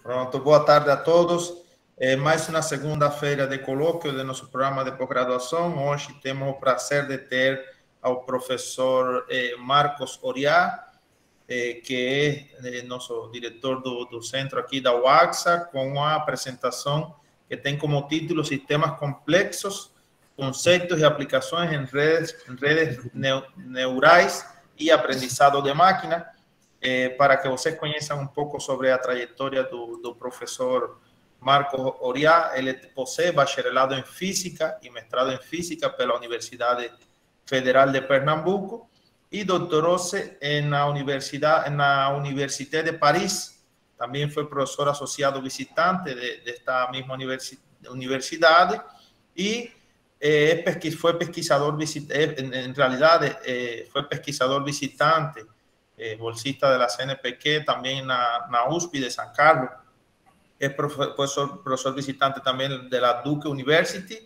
Pronto, boa tarde a todos. Mais uma segunda-feira de colóquio do nosso programa de pós-graduação. Hoje temos o prazer de ter ao professor Marcos Oriá, que é nosso diretor do centro aqui da UAXA, com uma apresentação que tem como título Sistemas Complexos, Conceitos e Aplicações em redes neurais e Aprendizado de Máquina. Para que vocês conheçam um pouco sobre a trajetória do professor Marcos Oriá. Ele possui bacharelado em Física e mestrado em Física pela Universidade Federal de Pernambuco e doutorou-se na Université de Paris. Também foi professor associado visitante desta mesma universidade e foi pesquisador visitante, em realidade, foi pesquisador visitante, bolsista de la CNPq, también na USP de San Carlos. Es profesor visitante también de la Duke University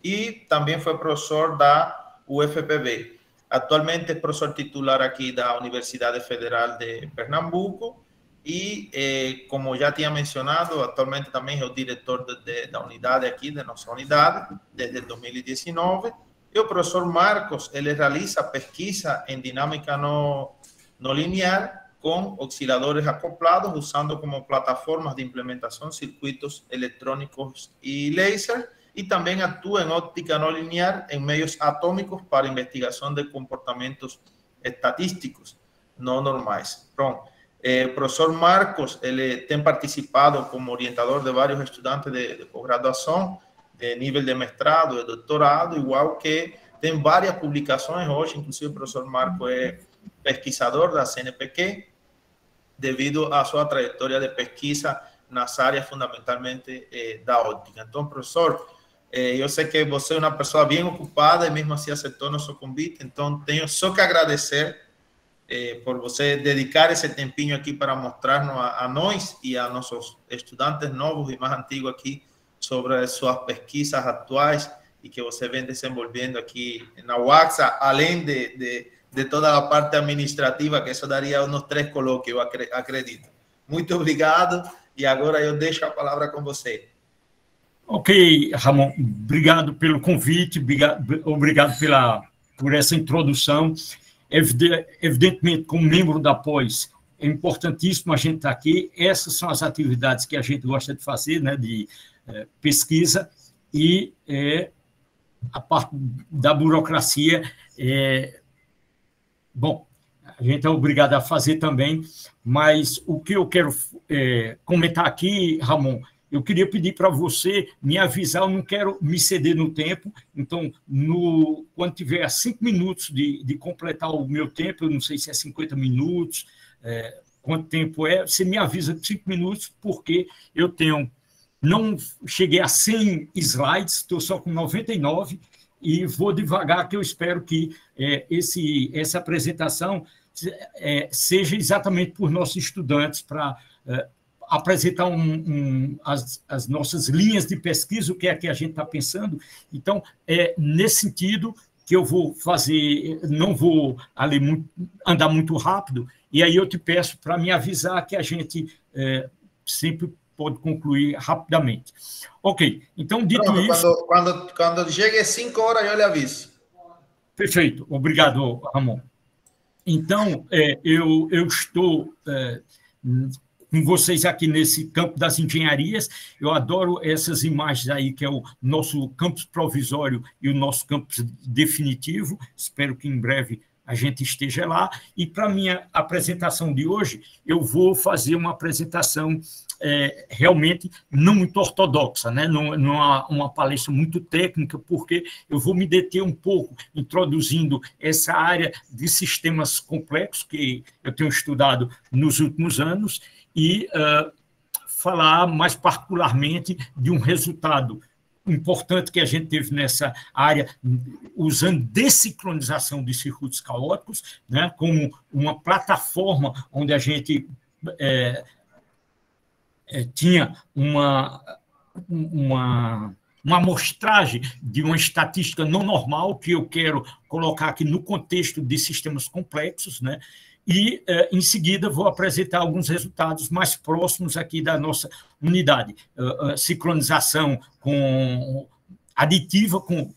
y también fue profesor da UFPB. Actualmente es profesor titular aquí de la Universidad Federal de Pernambuco y, como ya te he mencionado, actualmente también es el director de la unidad aquí, de nuestra unidad, desde el 2019. Y el profesor Marcos, él realiza pesquisa en dinámica no lineal con osciladores acoplados, usando como plataformas de implementación circuitos electrónicos y láser, y también actúa en óptica no lineal en medios atómicos para investigación de comportamientos estadísticos no normales. El profesor Marcos, él ha participado como orientador de varios estudiantes de posgraduación, de nivel de mestrado, de doctorado, igual que tiene varias publicaciones hoy. Inclusive el profesor Marcos es pesquisador da CNPq devido a su trayectoria de pesquisa nas áreas fundamentalmente da óptica. Então, professor, eu sei que você é uma pessoa bem ocupada e mesmo assim aceitou nosso convite, então tenho só que agradecer por você dedicar esse tempinho aqui para mostrar-nos a nós e a nossos estudantes novos e mais antigos aqui sobre as suas pesquisas atuais e que você vem desenvolvendo aqui na UAXA, além de toda a parte administrativa, que isso daria uns 3 colóquios, eu acredito. Muito obrigado, e agora eu deixo a palavra com você. Ok, Ramon, obrigado pelo convite, obrigado por essa introdução. Evidentemente, como membro da pós, é importantíssimo a gente estar aqui. Essas são as atividades que a gente gosta de fazer, né, de pesquisa, e a parte da burocracia bom, a gente é obrigado a fazer também, mas o que eu quero comentar aqui, Ramon, eu queria pedir para você me avisar, eu não quero me ceder no tempo, então, quando tiver 5 minutos de completar o meu tempo, eu não sei se é 50 minutos, quanto tempo é, você me avisa de 5 minutos, porque eu não cheguei a 100 slides, estou só com 99, e vou devagar, que eu espero que essa apresentação seja exatamente por nossos estudantes, para apresentar as nossas linhas de pesquisa, o que é que a gente está pensando. Então, é nesse sentido que eu vou fazer, não vou andar muito rápido, e aí eu te peço para me avisar que a gente sempre pode concluir rapidamente. Ok, então, dito isso... Quando chegue às 5 horas, eu lhe aviso. Perfeito, obrigado, Ramon. Então, eu estou com vocês aqui nesse campo das engenharias. Eu adoro essas imagens aí, que é o nosso campus provisório e o nosso campus definitivo. Espero que em breve a gente esteja lá. E para a minha apresentação de hoje, eu vou fazer uma apresentação realmente não muito ortodoxa, né? Não é uma palestra muito técnica, porque eu vou me deter um pouco introduzindo essa área de sistemas complexos que eu tenho estudado nos últimos anos e falar mais particularmente de um resultado importante que a gente teve nessa área, usando desincronização de circuitos caóticos, né, como uma plataforma onde a gente tinha uma amostragem de uma estatística não normal, que eu quero colocar aqui no contexto de sistemas complexos, né? e, em seguida, vou apresentar alguns resultados mais próximos aqui da nossa unidade. Sincronização aditiva com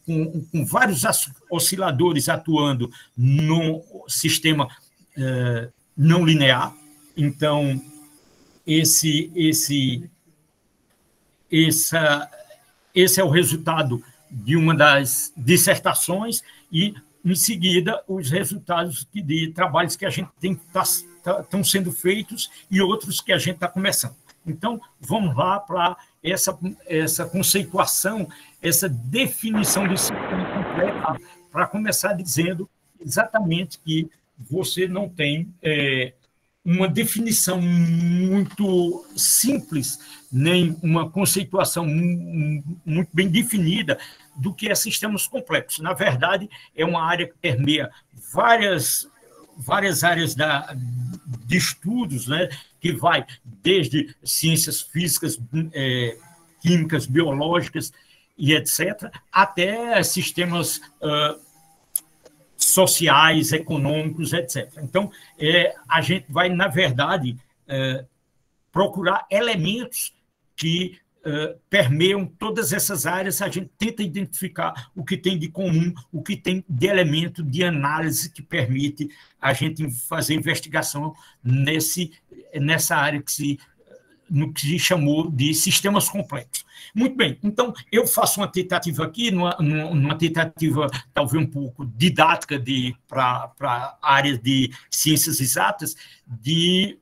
vários osciladores atuando no sistema não linear. Então, esse é o resultado de uma das dissertações e, em seguida, os resultados de trabalhos que a gente tem estão sendo feitos e outros que a gente está começando. Então, vamos lá para essa conceituação, essa definição de sistema completo, para começar dizendo exatamente que você não tem uma definição muito simples, nem uma conceituação muito bem definida do que é sistemas complexos. Na verdade, é uma área que permeia várias áreas de estudos, né, que vai desde ciências físicas, químicas, biológicas e etc., até sistemas sociais, econômicos, etc. Então, a gente vai, na verdade, procurar elementos que permeiam todas essas áreas, a gente tenta identificar o que tem de comum, o que tem de elemento de análise que permite a gente fazer investigação nessa área no que se chamou de sistemas complexos. Muito bem, então eu faço uma tentativa aqui, numa tentativa talvez um pouco didática para a área de ciências exatas, de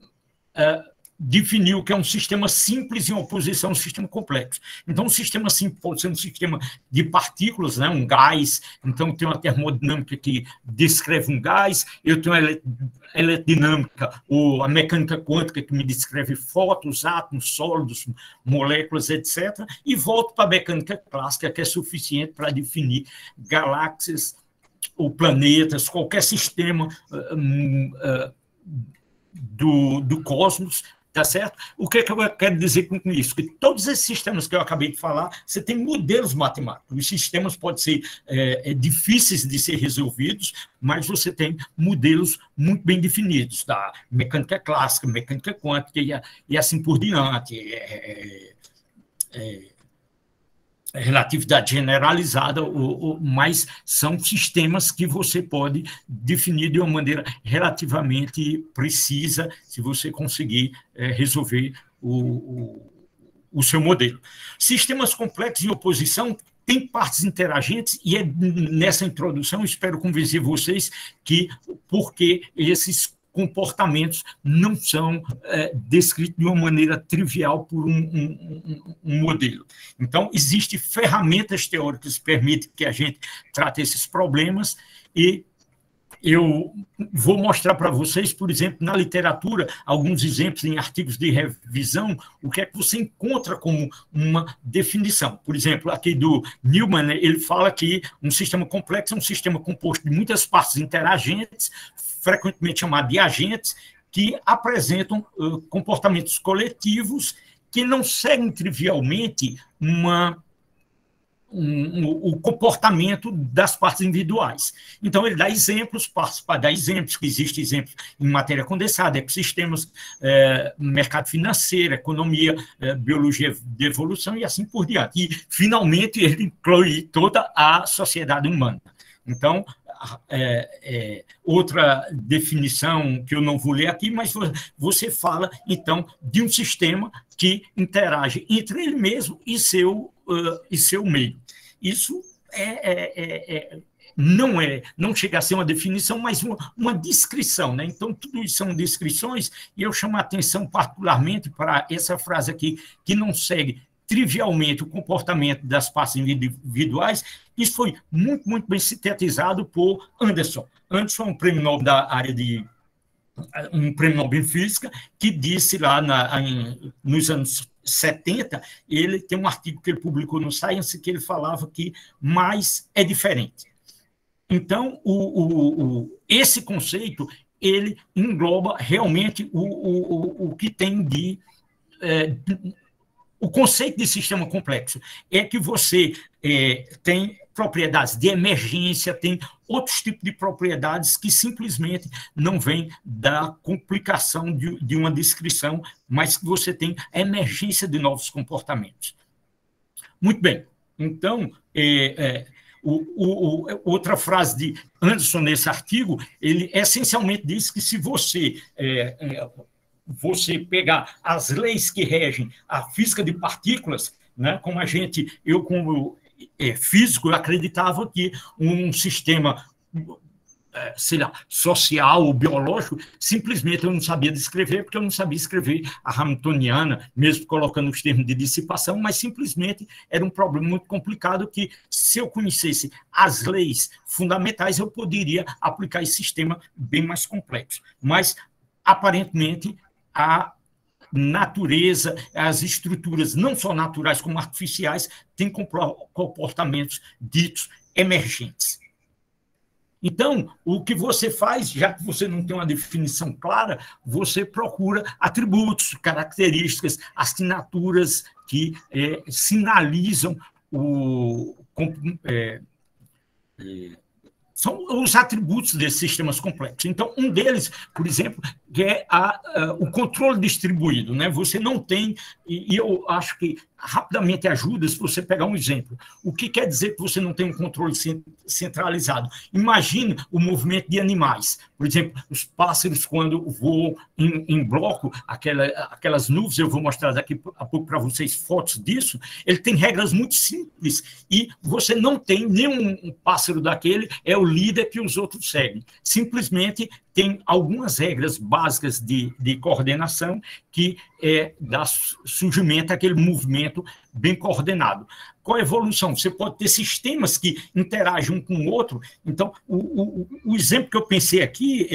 definir o que é um sistema simples em oposição a um sistema complexo. Então, um sistema simples pode ser um sistema de partículas, né, um gás. Então, tem uma termodinâmica que descreve um gás, eu tenho a eletrodinâmica, ou a mecânica quântica, que me descreve fótons, átomos, sólidos, moléculas, etc. E volto para a mecânica clássica, que é suficiente para definir galáxias ou planetas, qualquer sistema do cosmos. Tá certo? O que eu quero dizer com isso? Que todos esses sistemas que eu acabei de falar, você tem modelos matemáticos. Os sistemas podem ser difíceis de ser resolvidos, mas você tem modelos muito bem definidos, da mecânica clássica, mecânica quântica e assim por diante. Relatividade generalizada, mas são sistemas que você pode definir de uma maneira relativamente precisa, se você conseguir resolver o seu modelo. Sistemas complexos em oposição têm partes interagentes, e é nessa introdução, espero convencer vocês que porque esses comportamentos não são descritos de uma maneira trivial por um modelo. Então, existem ferramentas teóricas que permitem que a gente trate esses problemas, e eu vou mostrar para vocês, por exemplo, na literatura, alguns exemplos em artigos de revisão, o que é que você encontra como uma definição. Por exemplo, aqui do Newman, ele fala que um sistema complexo é um sistema composto de muitas partes interagentes, frequentemente chamado de agentes, que apresentam comportamentos coletivos que não seguem trivialmente o comportamento das partes individuais. Então, ele dá exemplos, para dar exemplos, que existem exemplos em matéria condensada, ecossistemas, mercado financeiro, economia, biologia de evolução e assim por diante. E, finalmente, ele inclui toda a sociedade humana. Então, outra definição que eu não vou ler aqui, mas você fala, então, de um sistema que interage entre ele mesmo e seu meio. Isso não chega a ser uma definição, mas uma descrição, né? Então, tudo isso são descrições, e eu chamo a atenção particularmente para essa frase aqui, que não segue trivialmente o comportamento das partes individuais. Isso foi muito, muito bem sintetizado por Anderson. Anderson é um prêmio Nobel da área um prêmio Nobel em Física, que disse lá nos anos 70, ele tem um artigo que ele publicou no Science, que ele falava que mais é diferente. Então, esse conceito, ele engloba realmente o que tem de... o conceito de sistema complexo é que você tem propriedades de emergência, tem outros tipos de propriedades que simplesmente não vêm da complicação de uma descrição, mas que você tem a emergência de novos comportamentos. Muito bem. Então, outra frase de Anderson nesse artigo, ele essencialmente diz que se você pegar as leis que regem a física de partículas, né, como eu como físico, eu acreditava que um sistema, sei lá, social ou biológico, simplesmente eu não sabia descrever, porque eu não sabia escrever a hamiltoniana, mesmo colocando os termos de dissipação, mas simplesmente era um problema muito complicado que, se eu conhecesse as leis fundamentais, eu poderia aplicar esse sistema bem mais complexo. Mas, aparentemente, a natureza, as estruturas, não só naturais como artificiais, têm comportamentos ditos emergentes. Então, o que você faz, já que você não tem uma definição clara, você procura atributos, características, assinaturas que sinalizam são os atributos desses sistemas complexos. Então, um deles, por exemplo, é o controle distribuído, né? Você não tem, e eu acho que rapidamente ajuda se você pegar um exemplo. O que quer dizer que você não tem um controle centralizado? Imagine o movimento de animais. Por exemplo, os pássaros, quando voam em bloco, aquelas nuvens, eu vou mostrar daqui a pouco para vocês fotos disso, ele tem regras muito simples e você não tem nenhum pássaro daquele, é o líder que os outros seguem. Simplesmente tem algumas regras básicas de coordenação que dá surgimento àquele movimento bem coordenado. Com a evolução, você pode ter sistemas que interagem um com o outro. Então, o exemplo que eu pensei aqui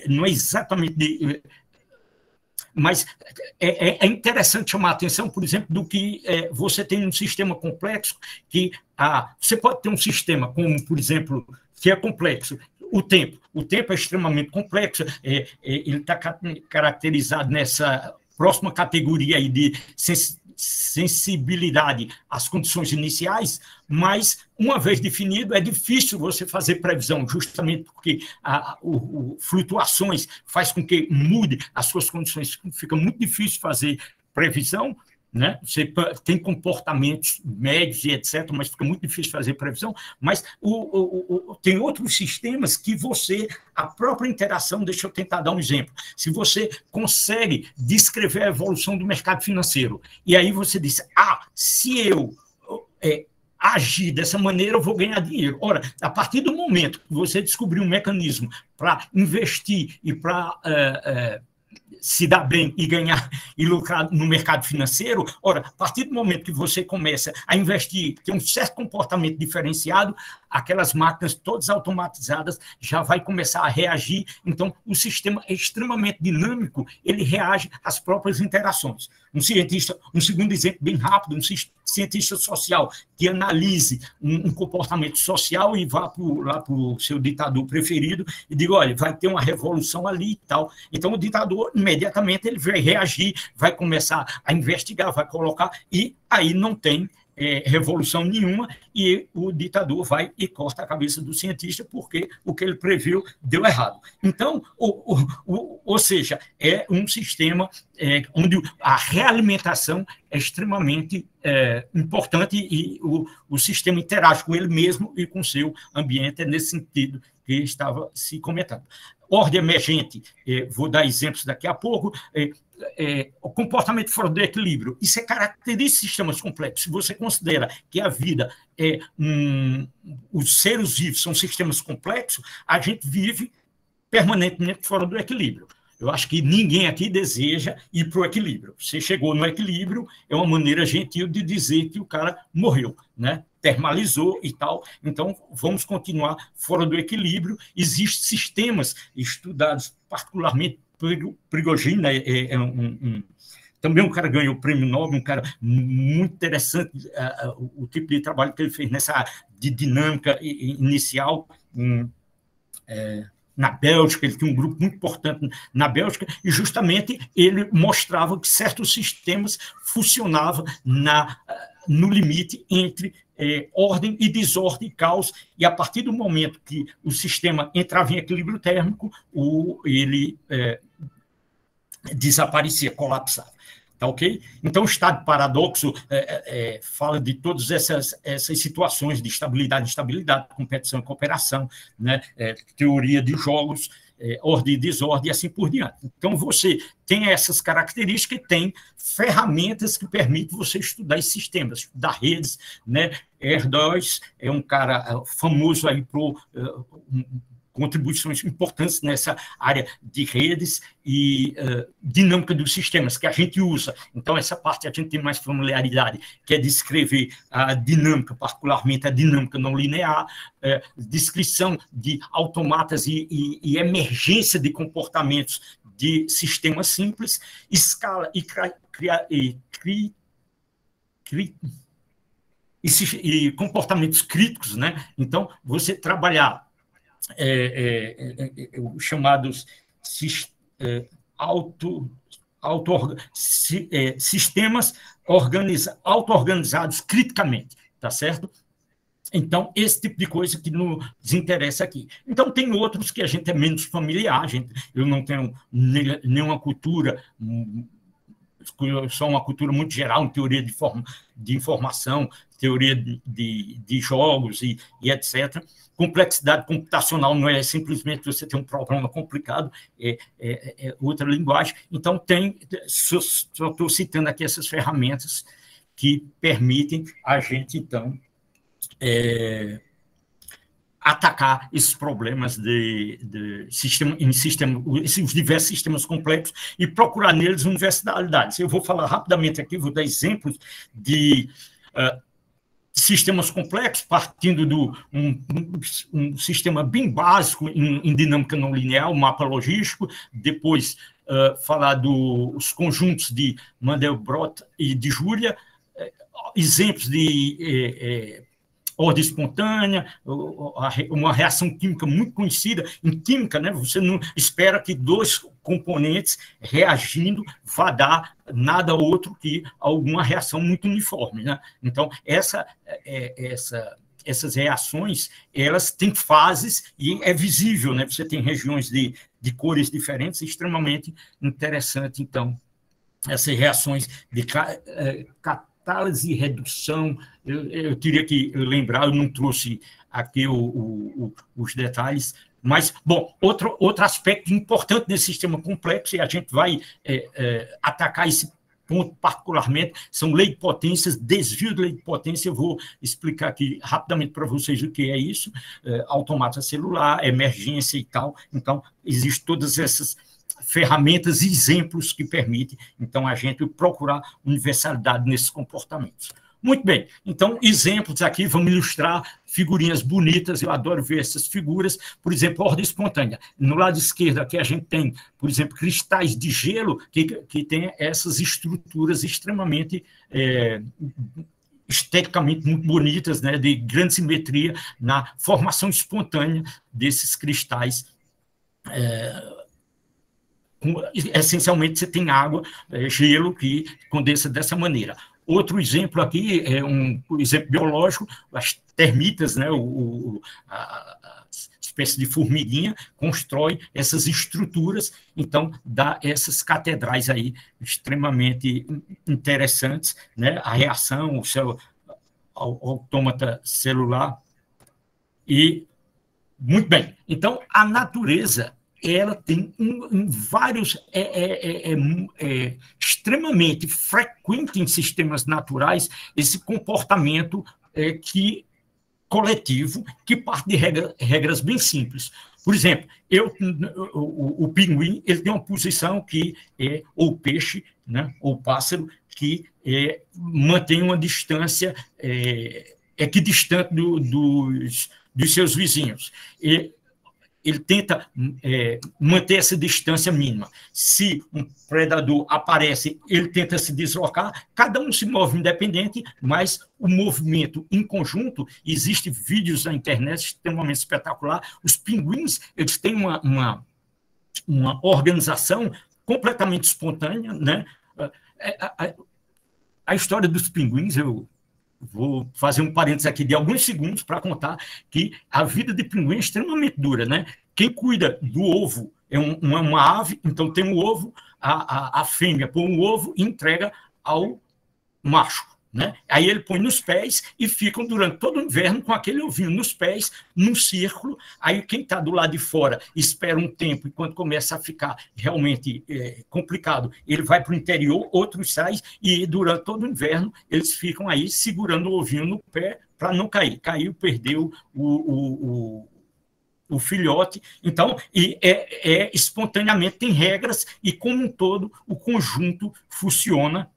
não é exatamente mas é interessante chamar a atenção, por exemplo, do que você tem um sistema complexo, que você pode ter um sistema como, por exemplo, que é complexo, o tempo. O tempo é extremamente complexo, ele está caracterizado nessa próxima categoria aí de sensibilidade às condições iniciais, mas, uma vez definido, é difícil você fazer previsão, justamente porque flutuações faz com que mude as suas condições, fica muito difícil fazer previsão, né? Você tem comportamentos médios e etc., mas fica muito difícil fazer previsão, mas tem outros sistemas que a própria interação, deixa eu tentar dar um exemplo, se você consegue descrever a evolução do mercado financeiro, e aí você diz, se eu agir dessa maneira, eu vou ganhar dinheiro. Ora, a partir do momento que você descobrir um mecanismo para investir e para se dar bem e ganhar e lucrar no mercado financeiro, ora, a partir do momento que você começa a investir, tem um certo comportamento diferenciado, aquelas máquinas todas automatizadas já vai começar a reagir, então o sistema é extremamente dinâmico, ele reage às próprias interações. Um segundo exemplo bem rápido, um cientista social que analise um comportamento social e vá lá para o seu ditador preferido e diga, olha, vai ter uma revolução ali e tal. Então o ditador, imediatamente, ele vai reagir, vai começar a investigar, vai colocar, e aí não tem revolução nenhuma, e o ditador vai e corta a cabeça do cientista porque o que ele previu deu errado. Então, ou seja, é um sistema onde a realimentação é extremamente importante e o sistema interage com ele mesmo e com o seu ambiente, é nesse sentido que estava se comentando. Ordem emergente, vou dar exemplos daqui a pouco, o comportamento fora do equilíbrio, isso é característica de sistemas complexos. Se você considera que a vida os seres vivos são sistemas complexos, a gente vive permanentemente fora do equilíbrio. Eu acho que ninguém aqui deseja ir para o equilíbrio. Você chegou no equilíbrio, é uma maneira gentil de dizer que o cara morreu, né? Termalizou e tal. Então, vamos continuar fora do equilíbrio. Existem sistemas estudados, particularmente Prigogine, também um cara ganhou o prêmio Nobel, um cara muito interessante, o tipo de trabalho que ele fez nessa de dinâmica inicial, na Bélgica, ele tinha um grupo muito importante na Bélgica, e justamente ele mostrava que certos sistemas funcionavam no limite entre ordem e desordem, caos, e a partir do momento que o sistema entrava em equilíbrio térmico, ele desaparecia, colapsava. Tá, ok? Então, o estado paradoxo fala de todas essas situações de estabilidade e instabilidade, competição e cooperação, né? Teoria de jogos, ordem e desordem, e assim por diante. Então, você tem essas características e tem ferramentas que permitem você estudar esses sistemas, estudar redes, né? Erdős é um cara famoso aí por contribuições importantes nessa área de redes e dinâmica dos sistemas que a gente usa. Então, essa parte a gente tem mais familiaridade, que é descrever a dinâmica, particularmente a dinâmica não linear, descrição de automatas e emergência de comportamentos de sistemas simples, escala e comportamentos críticos, né? Então, você trabalhar os chamados sistemas auto-organizados criticamente, tá certo? Então, esse tipo de coisa que nos interessa aqui. Então, tem outros que a gente é menos familiar, eu não tenho nenhuma cultura, só uma cultura muito geral, em teoria de informação, teoria de jogos e etc. Complexidade computacional não é simplesmente você ter um problema complicado, é outra linguagem. Então, só estou citando aqui essas ferramentas que permitem a gente, então, atacar esses problemas esses diversos sistemas complexos e procurar neles universalidades. Eu vou falar rapidamente aqui, vou dar exemplos de sistemas complexos, partindo de um sistema bem básico em dinâmica não linear, o mapa logístico, depois falar dos conjuntos de Mandelbrot e de Julia, exemplos de ordem espontânea, uma reação química muito conhecida. Em química, né, você não espera que dois componentes reagindo vá dar nada outro que alguma reação muito uniforme, né? Então, essas reações, elas têm fases e é visível, né? Você tem regiões de cores diferentes, extremamente interessante, então, essas reações de catálise e redução, eu teria que lembrar, eu não trouxe aqui os detalhes, mas, bom, outro aspecto importante desse sistema complexo, e a gente vai atacar esse ponto particularmente, são leitpotências, desvio de leitpotência. Eu vou explicar aqui rapidamente para vocês o que é isso, automata celular, emergência e tal. Então, existem todas essas ferramentas e exemplos que permitem, então, a gente procurar universalidade nesses comportamentos. Muito bem, então, exemplos aqui, vamos ilustrar figurinhas bonitas, eu adoro ver essas figuras, por exemplo, ordem espontânea. No lado esquerdo aqui a gente tem, por exemplo, cristais de gelo que tem essas estruturas extremamente esteticamente muito bonitas, né, de grande simetria na formação espontânea desses cristais. Essencialmente, você tem água, gelo, que condensa dessa maneira. Outro exemplo aqui é um exemplo biológico, as termitas, né, a espécie de formiguinha, constrói essas estruturas, então dá essas catedrais aí extremamente interessantes, né, a reação, o seu autômata celular. E, muito bem, então a natureza, ela tem vários, extremamente frequente em sistemas naturais esse comportamento coletivo, que parte de regras bem simples. Por exemplo, o pinguim, ele tem uma posição que ou o peixe, né, ou o pássaro, que mantém uma distância equidistante dos seus vizinhos. Ele tenta manter essa distância mínima. Se um predador aparece, ele tenta se deslocar, cada um se move independente, mas o movimento em conjunto, existem vídeos na internet extremamente espetacular, os pinguins, eles têm uma organização completamente espontânea, né? A história dos pinguins, eu vou fazer um parênteses aqui de alguns segundos para contar que a vida de pinguim é extremamente dura, né? Quem cuida do ovo é uma ave, então tem um ovo, a fêmea põe o ovo e entrega ao macho, né? Aí ele põe nos pés e ficam durante todo o inverno com aquele ovinho nos pés, num círculo. Aí quem está do lado de fora espera um tempo, e quando começa a ficar realmente complicado, ele vai para o interior, outros saem, e durante todo o inverno eles ficam aí segurando o ovinho no pé para não cair. Caiu, perdeu o filhote. Então, espontaneamente tem regras, e como um todo o conjunto funciona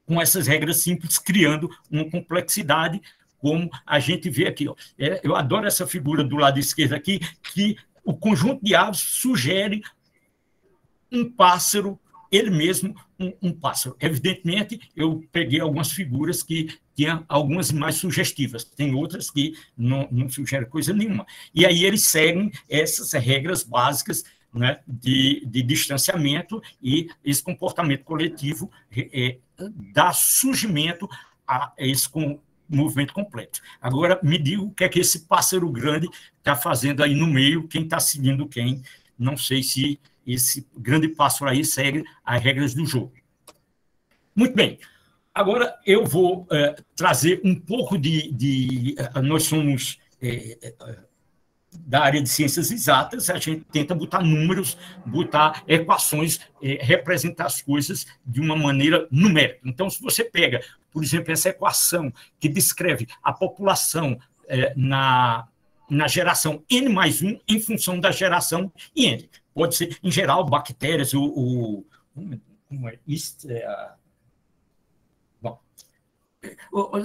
com essas regras simples, criando uma complexidade, como a gente vê aqui. Ó. Eu adoro essa figura do lado esquerdo aqui, que o conjunto de aves sugere um pássaro, ele mesmo um pássaro. Evidentemente, eu peguei algumas figuras que tinham algumas imagens sugestivas, tem outras que não sugerem coisa nenhuma. E aí eles seguem essas regras básicas, né, de distanciamento, e esse comportamento coletivo dá surgimento a esse movimento completo. Agora, me diga o que é que esse pássaro grande está fazendo aí no meio, quem está seguindo quem. Não sei se esse grande pássaro aí segue as regras do jogo. Muito bem. Agora eu vou trazer um pouco nós somos da área de ciências exatas, a gente tenta botar números, botar equações, representar as coisas de uma maneira numérica. Então, se você pega, por exemplo, essa equação que descreve a população na geração N+1 em função da geração N. Pode ser, em geral, bactérias, como é isso?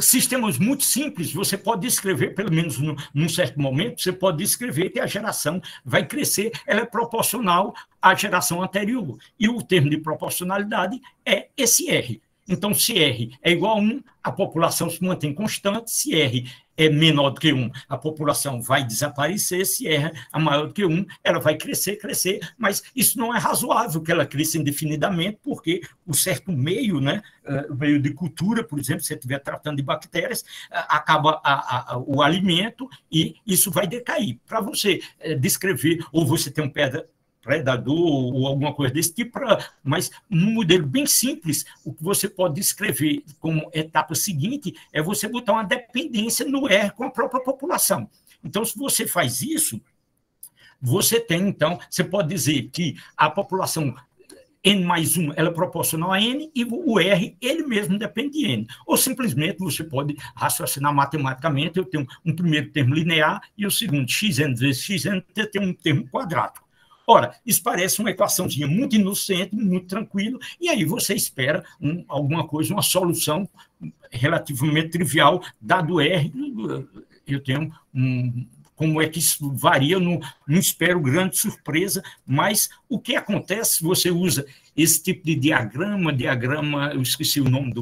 Sistemas muito simples, você pode descrever, pelo menos num certo momento, você pode descrever que a geração vai crescer, ela é proporcional à geração anterior. E o termo de proporcionalidade é esse R. Então, se R é igual a 1, a população se mantém constante. Se R é menor do que 1, a população vai desaparecer. Se R é maior do que 1, ela vai crescer, mas isso não é razoável que ela cresça indefinidamente, porque o certo meio, né, o meio de cultura, por exemplo, se você estiver tratando de bactérias, acaba o alimento e isso vai decair. Para você descrever, ou você tem um predador ou alguma coisa desse tipo, mas num modelo bem simples, o que você pode descrever como etapa seguinte é você botar uma dependência no R com a própria população. Então, se você faz isso, você tem, então, você pode dizer que a população N+1 ela é proporcional a N e o R, ele mesmo depende de N. Ou simplesmente você pode raciocinar matematicamente, eu tenho um primeiro termo linear e o segundo, xn vezes xn, eu tenho um termo quadrático. Ora, isso parece uma equaçãozinha muito inocente, muito tranquilo, e aí você espera alguma coisa, uma solução relativamente trivial, dado R, eu tenho como é que isso varia, eu não espero grande surpresa, mas o que acontece se você usa esse tipo de diagrama, eu esqueci o nome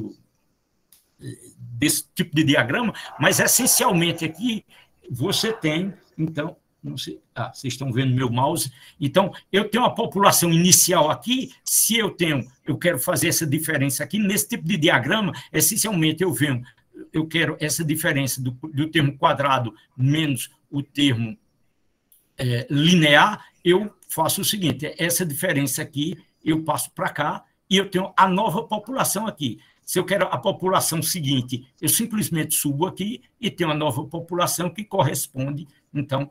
desse tipo de diagrama, mas essencialmente aqui você tem, então, não sei, vocês estão vendo meu mouse, então eu tenho a população inicial aqui, se eu quero fazer essa diferença aqui, nesse tipo de diagrama, essencialmente eu quero essa diferença do termo quadrado menos o termo linear, eu faço o seguinte, essa diferença aqui, eu passo para cá, e eu tenho a nova população aqui. Se eu quero a população seguinte, eu simplesmente subo aqui e tenho a nova população que corresponde, então,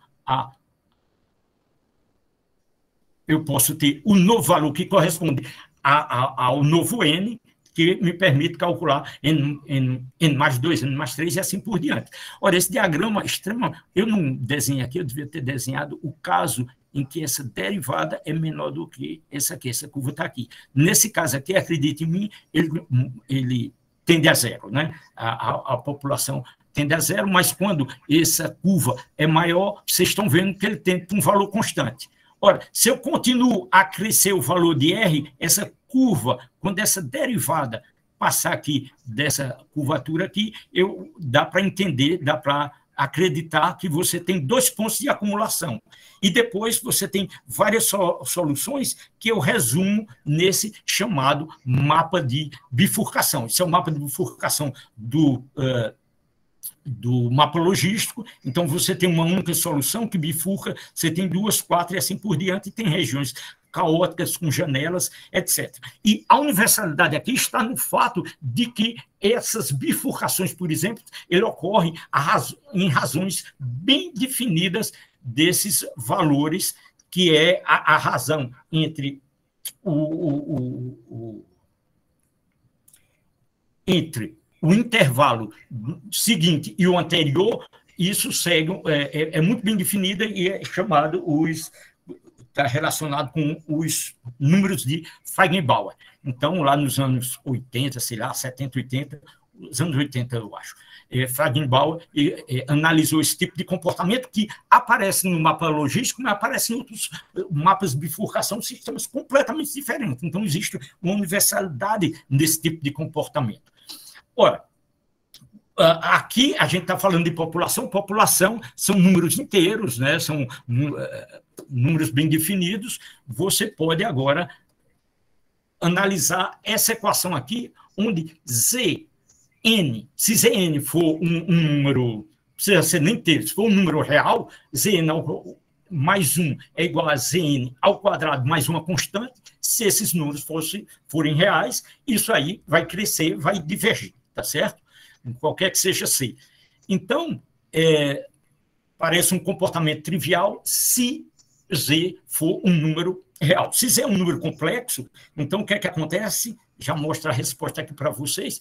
eu posso ter o novo valor que corresponde ao novo N, que me permite calcular N+2, N+3 e assim por diante. Ora, esse diagrama extremo, eu não desenhei aqui, eu devia ter desenhado o caso em que essa derivada é menor do que essa aqui, essa curva está aqui. Nesse caso aqui, acredite em mim, ele tende a zero, né? A população tende a zero, mas quando essa curva é maior, vocês estão vendo que ele tende para um valor constante. Ora, se eu continuo a crescer o valor de R, essa curva, quando essa derivada passar aqui dessa curvatura aqui, dá para entender, dá para acreditar que você tem 2 pontos de acumulação. E depois você tem várias soluções que eu resumo nesse chamado mapa de bifurcação. Esse é o mapa de bifurcação do mapa logístico. Então, você tem uma única solução que bifurca, você tem 2, 4 e assim por diante, e tem regiões caóticas, com janelas, etc. E a universalidade aqui está no fato de que essas bifurcações, por exemplo, ele ocorre em razões bem definidas desses valores, que é a razão entre entre o intervalo seguinte e o anterior. Isso segue, é muito bem definida e é chamado está relacionado com os números de Feigenbaum. Então, lá nos anos 80, sei lá, 70, 80, os anos 80, eu acho, Feigenbaum analisou esse tipo de comportamento que aparece no mapa logístico, mas aparece em outros mapas de bifurcação, sistemas completamente diferentes. Então, existe uma universalidade nesse tipo de comportamento. Ora, aqui a gente está falando de população. População são números inteiros, né? São números bem definidos. Você pode agora analisar essa equação aqui, onde Zn, se Zn for um número, precisa ser nem inteiro, se for um número real, Zn mais 1 é igual a Zn ao quadrado mais uma constante. Se esses números forem reais, isso aí vai crescer, vai divergir, tá certo? Qualquer que seja C. Então, parece um comportamento trivial se Z for um número real. Se Z é um número complexo, então o que é que acontece? Já mostro a resposta aqui para vocês.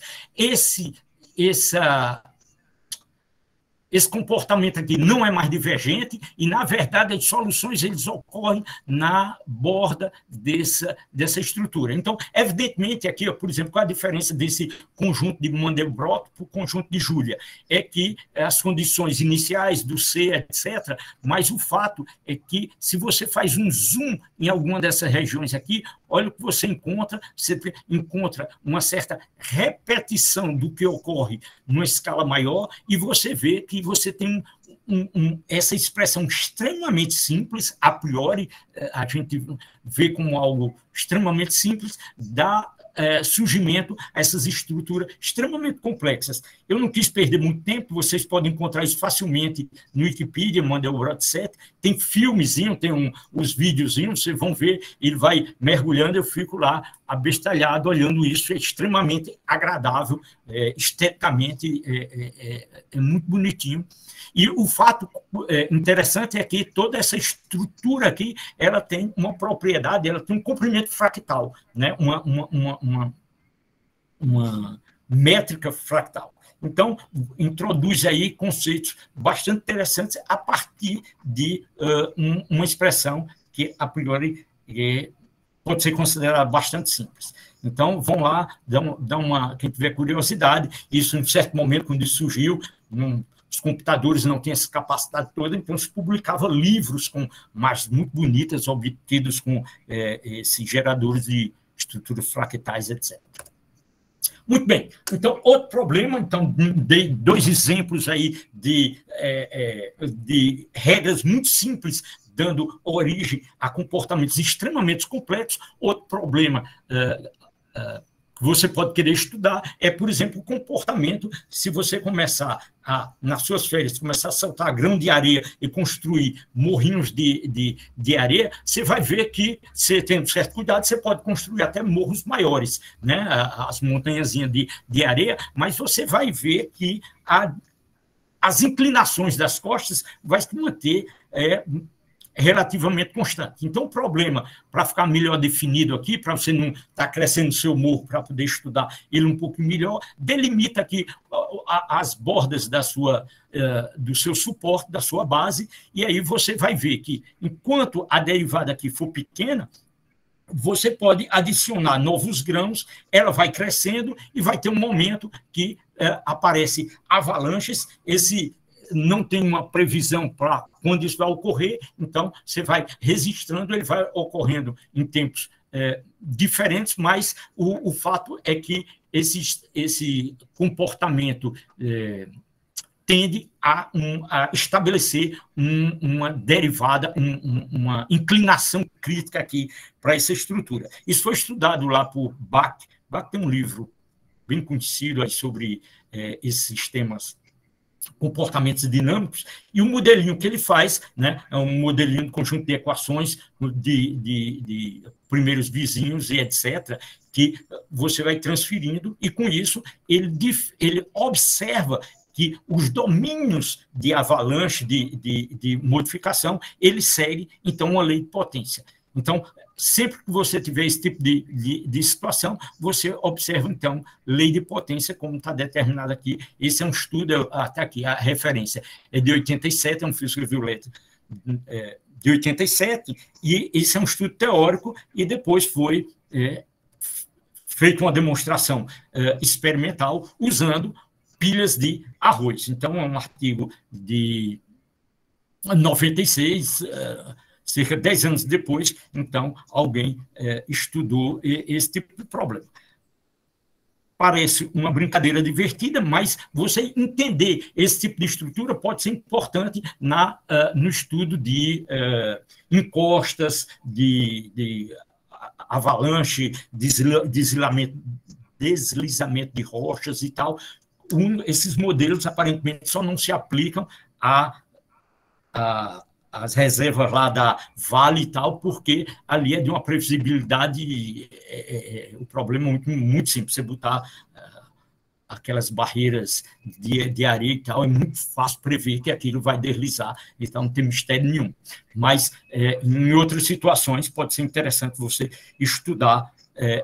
Esse comportamento aqui não é mais divergente e, na verdade, as soluções eles ocorrem na borda dessa estrutura. Então, evidentemente, aqui, por exemplo, qual a diferença desse conjunto de Mandelbrot para o conjunto de Julia? É que as condições iniciais do C, etc., mas o fato é que, se você faz um zoom em alguma dessas regiões aqui, olha o que você encontra uma certa repetição do que ocorre numa escala maior, e você vê que você tem essa expressão extremamente simples, a priori, a gente vê como algo extremamente simples, dá surgimento a essas estruturas extremamente complexas. Eu não quis perder muito tempo, vocês podem encontrar isso facilmente no Wikipedia, Mandelbrot 7, tem filmezinho, tem os videozinhos, vocês vão ver, ele vai mergulhando, eu fico lá abestalhado olhando isso, é extremamente agradável, esteticamente é muito bonitinho. E o fato interessante é que toda essa estrutura aqui, ela tem uma propriedade, ela tem um comprimento fractal, né? uma métrica fractal. Então, introduz aí conceitos bastante interessantes a partir de uma expressão que, a priori, pode ser considerada bastante simples. Então, vão lá, quem tiver curiosidade, isso em certo momento, quando isso surgiu, os computadores não têm essa capacidade toda, então se publicava livros com imagens muito bonitas, obtidos com esses geradores de estruturas fractais, etc. Muito bem. Então, outro problema, então, dei 2 exemplos aí de regras muito simples, dando origem a comportamentos extremamente complexos. Outro problema que você pode querer estudar é, por exemplo, o comportamento, se você começar nas suas férias, começar a saltar grão de areia e construir morrinhos de areia, você vai ver que, você tendo certo cuidado, você pode construir até morros maiores, né? As montanhazinhas de areia, mas você vai ver que as inclinações das costas vai se manter relativamente constante. Então, o problema, para ficar melhor definido aqui, para você não estar crescendo o seu morro, para poder estudar ele um pouco melhor, delimita aqui as bordas do seu suporte, da sua base, e aí você vai ver que, enquanto a derivada aqui for pequena, você pode adicionar novos grãos, ela vai crescendo e vai ter um momento que aparece avalanches, não tem uma previsão para quando isso vai ocorrer, então você vai registrando, ele vai ocorrendo em tempos diferentes, mas o fato é que esse comportamento tende a estabelecer uma derivada, uma inclinação crítica aqui para essa estrutura. Isso foi estudado lá por Bach. Bach tem um livro bem conhecido aí sobre esses sistemas comportamentos dinâmicos, e o modelinho que ele faz, né, é um modelinho de conjunto de equações de primeiros vizinhos e etc., que você vai transferindo, e com isso ele observa que os domínios de avalanche, de modificação, ele segue, então, uma lei de potência. Então, sempre que você tiver esse tipo de situação, você observa, então, lei de potência, como está determinado aqui. Esse é um estudo, até aqui, a referência é de 87, é um físico violeta de 87, e esse é um estudo teórico, e depois foi feita uma demonstração experimental usando pilhas de arroz. Então, é um artigo de 96, cerca de 10 anos depois, então, alguém estudou esse tipo de problema. Parece uma brincadeira divertida, mas você entender esse tipo de estrutura pode ser importante no estudo de encostas, de avalanche, deslizamento de rochas e tal. Esses modelos, aparentemente, só não se aplicam às reservas lá da Vale e tal, porque ali é de uma previsibilidade, o problema é muito simples, você botar aquelas barreiras de areia e tal, é muito fácil prever que aquilo vai deslizar, então não tem mistério nenhum. Mas, em outras situações, pode ser interessante você estudar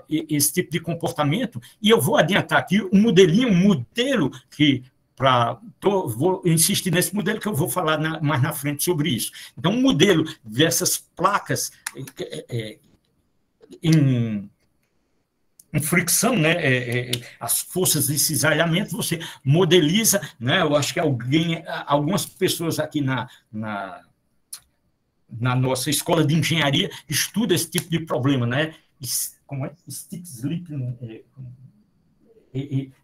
esse tipo de comportamento, e eu vou adiantar aqui um modelo que, vou insistir nesse modelo que eu vou falar mais na frente sobre isso. Então, um modelo dessas placas em fricção, né, as forças de cisalhamento, você modeliza, né, eu acho que algumas pessoas aqui na nossa escola de engenharia estudam esse tipo de problema, né, como é? Stick slip,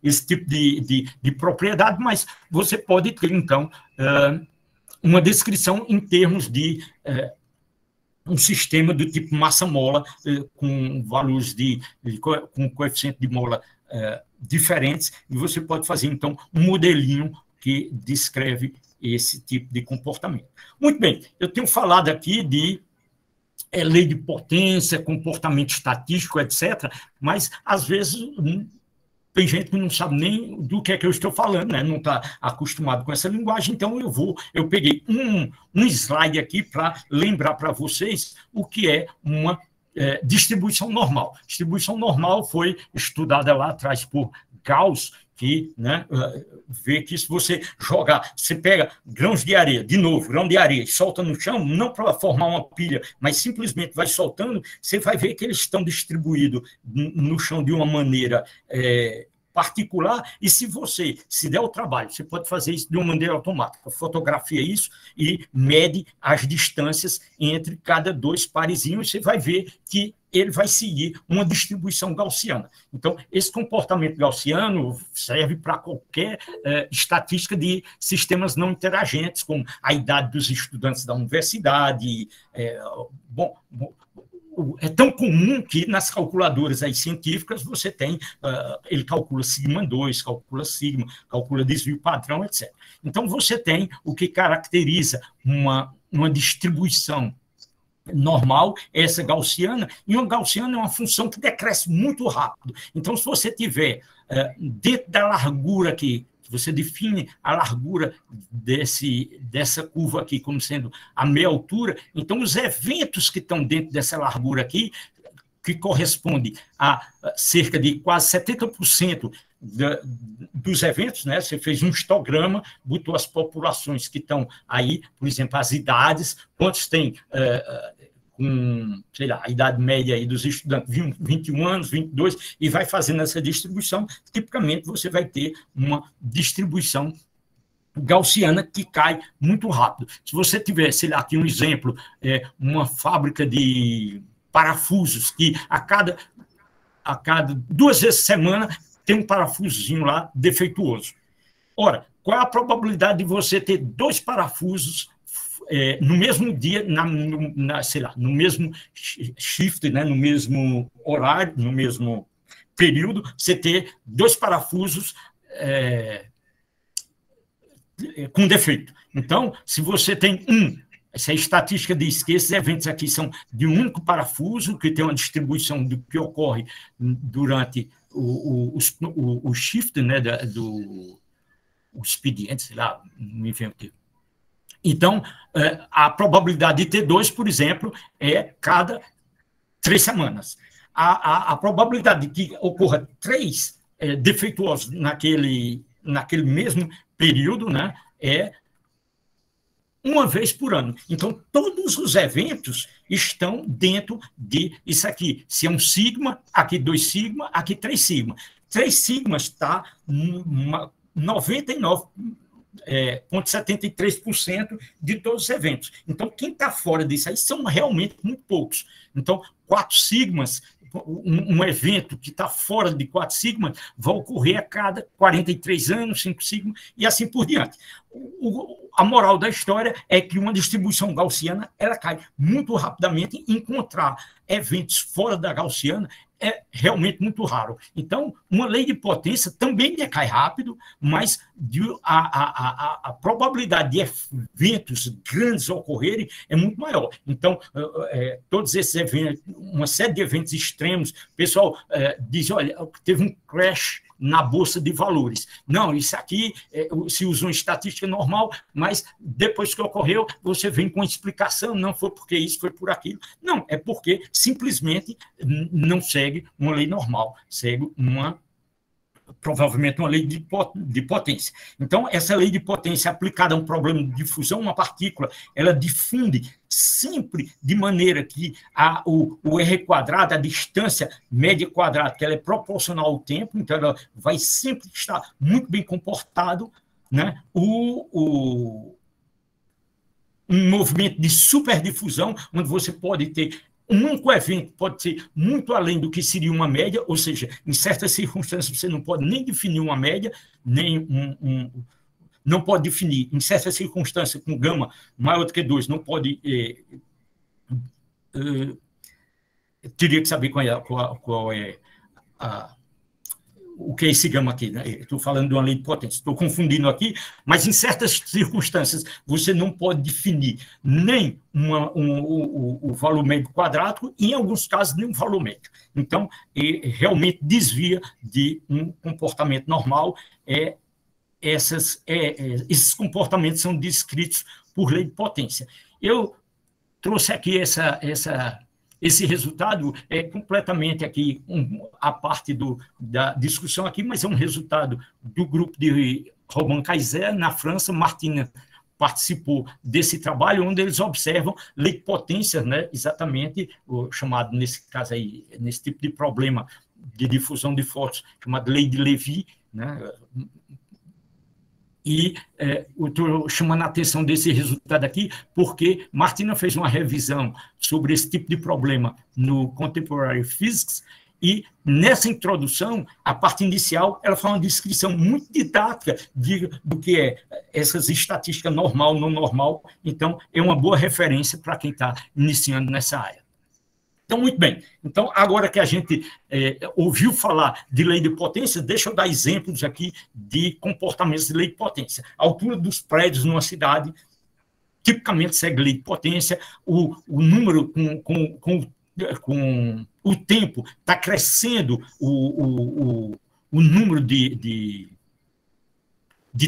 esse tipo de propriedade, mas você pode ter, então, uma descrição em termos de um sistema do tipo massa-mola, com valores com coeficiente de mola diferentes, e você pode fazer, então, um modelinho que descreve esse tipo de comportamento. Muito bem, eu tenho falado aqui de lei de potência, comportamento estatístico, etc., mas, às vezes, tem gente que não sabe nem do que é que eu estou falando, né? Não está acostumado com essa linguagem, então eu peguei um slide aqui para lembrar para vocês o que é uma distribuição normal. Distribuição normal foi estudada lá atrás por Gauss, que, né, vê que se você você pega grãos de areia, de novo, grão de areia, e solta no chão, não para formar uma pilha, mas simplesmente vai soltando, você vai ver que eles estão distribuídos no chão de uma maneira particular, e se você se der o trabalho, você pode fazer isso de uma maneira automática, fotografia isso e mede as distâncias entre cada dois parezinhos, e você vai ver que ele vai seguir uma distribuição gaussiana. Então, esse comportamento gaussiano serve para qualquer estatística de sistemas não interagentes, como a idade dos estudantes da universidade. É tão comum que nas calculadoras aí científicas você tem, ele calcula sigma 2, calcula sigma, calcula desvio padrão, etc. Então, você tem o que caracteriza uma distribuição normal, essa gaussiana, e uma gaussiana é uma função que decresce muito rápido. Então, se você tiver dentro da largura aqui, você define a largura dessa curva aqui como sendo a meia altura, então os eventos que estão dentro dessa largura aqui, que corresponde a cerca de quase 70% dos eventos, né? Você fez um histograma, botou as populações que estão aí, por exemplo, as idades, quantos tem com, sei lá, a idade média aí dos estudantes, 21 anos, 22, e vai fazendo essa distribuição, tipicamente você vai ter uma distribuição gaussiana que cai muito rápido. Se você tiver, sei lá, aqui um exemplo, uma fábrica de parafusos que a cada 2 vezes por semana tem um parafusozinho lá defeituoso. Ora, qual é a probabilidade de você ter 2 parafusos no mesmo dia, sei lá, no mesmo shift, né, no mesmo horário, no mesmo período, você ter 2 parafusos com defeito. Então, se você tem essa estatística diz que esses eventos aqui são de um único parafuso, que tem uma distribuição do que ocorre durante o shift, né, o expediente, sei lá, não me vem o termo. Então, a probabilidade de ter 2, por exemplo, é cada 3 semanas. A probabilidade de que ocorra 3 defeituosos naquele mesmo período, né, é 1 vez por ano. Então, todos os eventos estão dentro de isso aqui. Se é um sigma, aqui 2 sigma, aqui 3 sigma. 3 sigmas está 99,73% de todos os eventos. Então, quem está fora disso aí são realmente muito poucos. Então, 4 sigmas, um evento que está fora de 4 sigmas, vai ocorrer a cada 43 anos, 5 sigmas, e assim por diante. A moral da história é que uma distribuição gaussiana ela cai muito rapidamente. Encontrar eventos fora da gaussiana é realmente muito raro. Então, uma lei de potência também decai rápido, mas a probabilidade de eventos grandes ocorrerem é muito maior. Então, todos esses eventos, uma série de eventos extremos, o pessoal diz, olha, teve um crash na Bolsa de Valores. Não, isso aqui se usa uma estatística normal, mas depois que ocorreu, você vem com explicação, não foi porque isso, foi por aquilo. Não, é porque simplesmente não segue uma lei normal, segue provavelmente uma lei de potência. Então, essa lei de potência aplicada a um problema de difusão, uma partícula, ela difunde sempre de maneira que o R², a distância média quadrada, ela é proporcional ao tempo, então ela vai sempre estar muito bem comportado, né? Um movimento de superdifusão, onde você pode ter um único evento pode ser muito além do que seria uma média, ou seja, em certas circunstâncias você não pode nem definir uma média, nem não pode definir, em certas circunstâncias, com gama maior do que 2, não pode... teria que saber qual é o que é esse gama aqui, né? Estou falando de uma lei de potência, estou confundindo aqui, mas em certas circunstâncias você não pode definir nem o valor médio quadrático e, em alguns casos, nem um valor médio. Então, realmente desvia de um comportamento normal. Esses comportamentos são descritos por lei de potência. Eu trouxe aqui esse resultado é completamente aqui a parte da discussão aqui, mas é um resultado do grupo de Robin Kaiser, na França. Martina participou desse trabalho, onde eles observam lei de potência, né, exatamente o chamado, nesse caso aí, nesse tipo de problema de difusão de fótons, chamado lei de Lévy, né? E eu estou chamando a atenção desse resultado aqui, porque Martina fez uma revisão sobre esse tipo de problema no Contemporary Physics, e nessa introdução, a parte inicial, ela faz uma descrição muito didática do que é essas estatísticas normal, não normal. Então, é uma boa referência para quem está iniciando nessa área. Então, muito bem. Então, agora que a gente ouviu falar de lei de potência, deixa eu dar exemplos aqui de comportamentos de lei de potência. A altura dos prédios numa cidade tipicamente segue lei de potência. O número com o tempo está crescendo o número de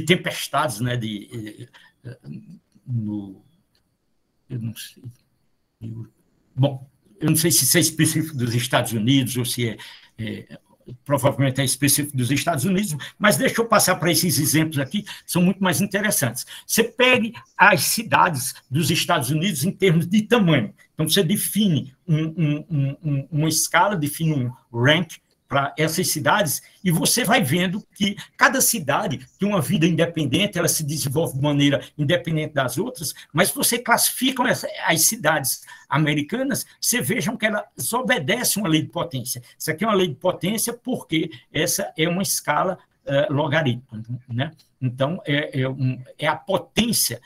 tempestades, né? Eu não sei. Bom, eu não sei se isso é específico dos Estados Unidos ou se provavelmente é específico dos Estados Unidos, mas deixa eu passar para esses exemplos aqui, são muito mais interessantes. Você pegue as cidades dos Estados Unidos em termos de tamanho. Então, você define uma escala, define um rank para essas cidades, e você vai vendo que cada cidade tem uma vida independente, ela se desenvolve de maneira independente das outras, mas você classifica as cidades americanas, você vejam que elas obedecem uma lei de potência. Isso aqui é uma lei de potência porque essa é uma escala logarítmica, né? Então, é a potência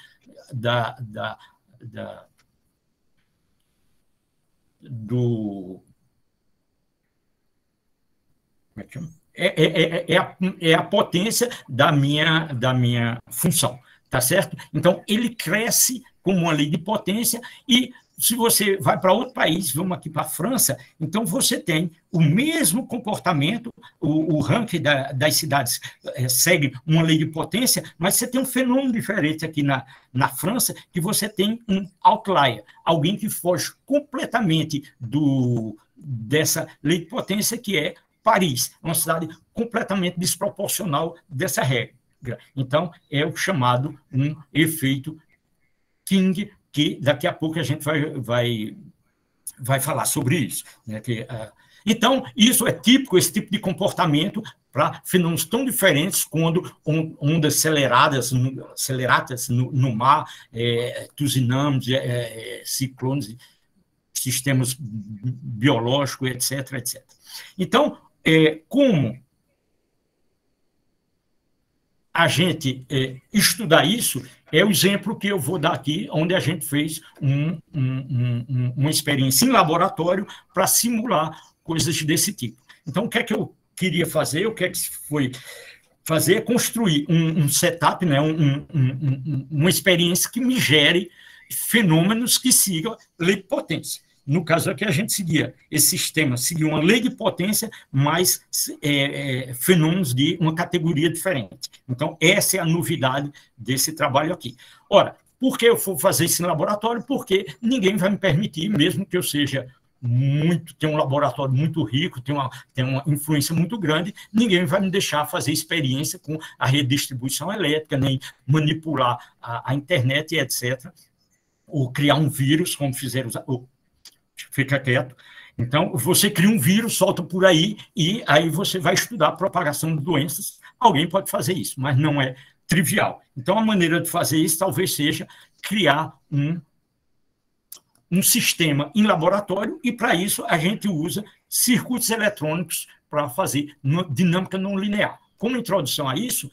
do... É a potência da minha função. tá certo? Então, ele cresce como uma lei de potência e se você vai para outro país, vamos aqui para a França, então você tem o mesmo comportamento, o ranking das cidades segue uma lei de potência, mas você tem um fenômeno diferente aqui na França, que você tem um outlier, alguém que foge completamente dessa lei de potência, que é Paris, uma cidade completamente desproporcional dessa regra. Então, é o chamado um efeito King, que daqui a pouco a gente vai falar sobre isso. Né? Então, isso é típico, esse tipo de comportamento para fenômenos tão diferentes quando ondas aceleradas no mar, tsunamis, ciclones, sistemas biológicos, etc, etc. Então, como a gente estudar isso é o exemplo que eu vou dar aqui, onde a gente fez uma experiência em laboratório para simular coisas desse tipo. Então, o que é que eu queria fazer? O que é que foi fazer? É construir um setup, né, uma experiência que me gere fenômenos que sigam lei de potência. No caso aqui, a gente seguia esse sistema, seguia uma lei de potência, mas fenômenos de uma categoria diferente. Então, essa é a novidade desse trabalho aqui. Ora, por que eu vou fazer isso em laboratório? Porque ninguém vai me permitir, mesmo que eu seja tenha um laboratório muito rico, tenha uma influência muito grande, ninguém vai me deixar fazer experiência com a redistribuição elétrica, nem manipular a internet, etc., ou criar um vírus, como fizeram fica quieto. Então, você cria um vírus, solta por aí, e aí você vai estudar a propagação de doenças. Alguém pode fazer isso, mas não é trivial. Então, a maneira de fazer isso talvez seja criar um sistema em laboratório, e para isso a gente usa circuitos eletrônicos para fazer dinâmica não linear. Como introdução a isso,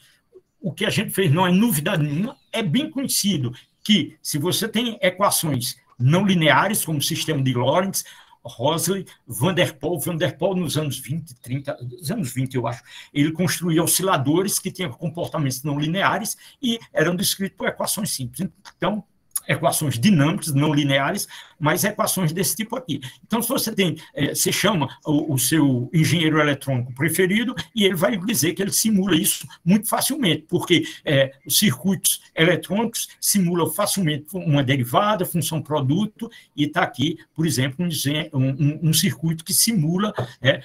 o que a gente fez não é novidade nenhuma, é bem conhecido que se você tem equações não lineares, como o sistema de Lorentz, Rossley, Van der Pol nos anos 20, 30, nos anos 20, eu acho, ele construía osciladores que tinham comportamentos não lineares e eram descritos por equações simples. Então, equações dinâmicas, não lineares, mas equações desse tipo aqui. Então, se você você chama o seu engenheiro eletrônico preferido e ele vai dizer que ele simula isso muito facilmente, porque os circuitos eletrônicos simulam facilmente uma derivada, função produto, e está aqui, por exemplo, um circuito que simula,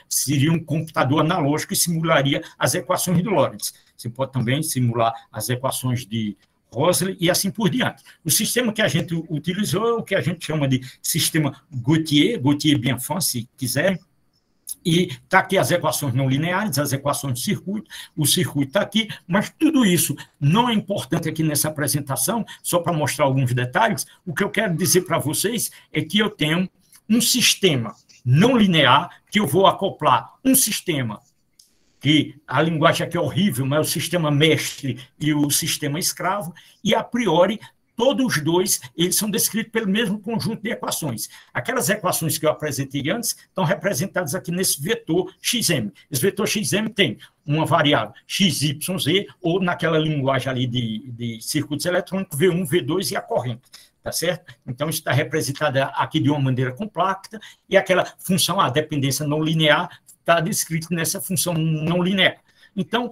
seria um computador analógico que simularia as equações de Lorentz. Você pode também simular as equações de Rossley e assim por diante. O sistema que a gente utilizou é o que a gente chama de sistema Gautier-Bienfant, se quiser, e está aqui as equações não lineares, as equações de circuito, o circuito está aqui, mas tudo isso não é importante aqui nessa apresentação, só para mostrar alguns detalhes. O que eu quero dizer para vocês é que eu tenho um sistema não linear, que eu vou acoplar um sistema que a linguagem aqui é horrível, mas é o sistema mestre e o sistema escravo, e, a priori, todos os dois eles são descritos pelo mesmo conjunto de equações. Aquelas equações que eu apresentei antes estão representadas aqui nesse vetor XM. Esse vetor XM tem uma variável XYZ, ou naquela linguagem ali de circuitos eletrônicos, V1, V2 e a corrente. Tá certo? Então, isso está representado aqui de uma maneira compacta, e aquela função, a dependência não linear, está descrito nessa função não linear. Então,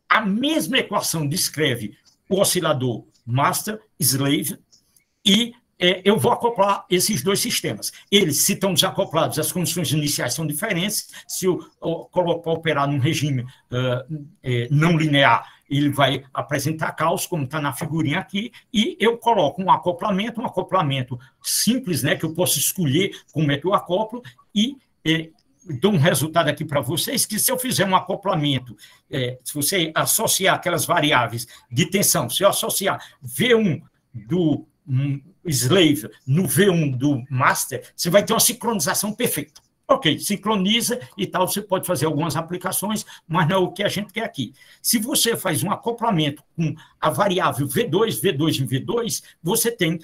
a mesma equação descreve o oscilador master, slave, e eu vou acoplar esses dois sistemas. Eles, se estão desacoplados, as condições iniciais são diferentes. Se eu coloco para operar num regime não linear, ele vai apresentar caos, como está na figurinha aqui, e eu coloco um acoplamento simples, né, que eu posso escolher como é que eu acoplo, e dou um resultado aqui para vocês, que se eu fizer um acoplamento, se você associar aquelas variáveis de tensão, se eu associar V1 do slave no V1 do master, você vai ter uma sincronização perfeita. Ok, sincroniza e tal, você pode fazer algumas aplicações, mas não é o que a gente quer aqui. Se você faz um acoplamento com a variável V2 em V2, você tem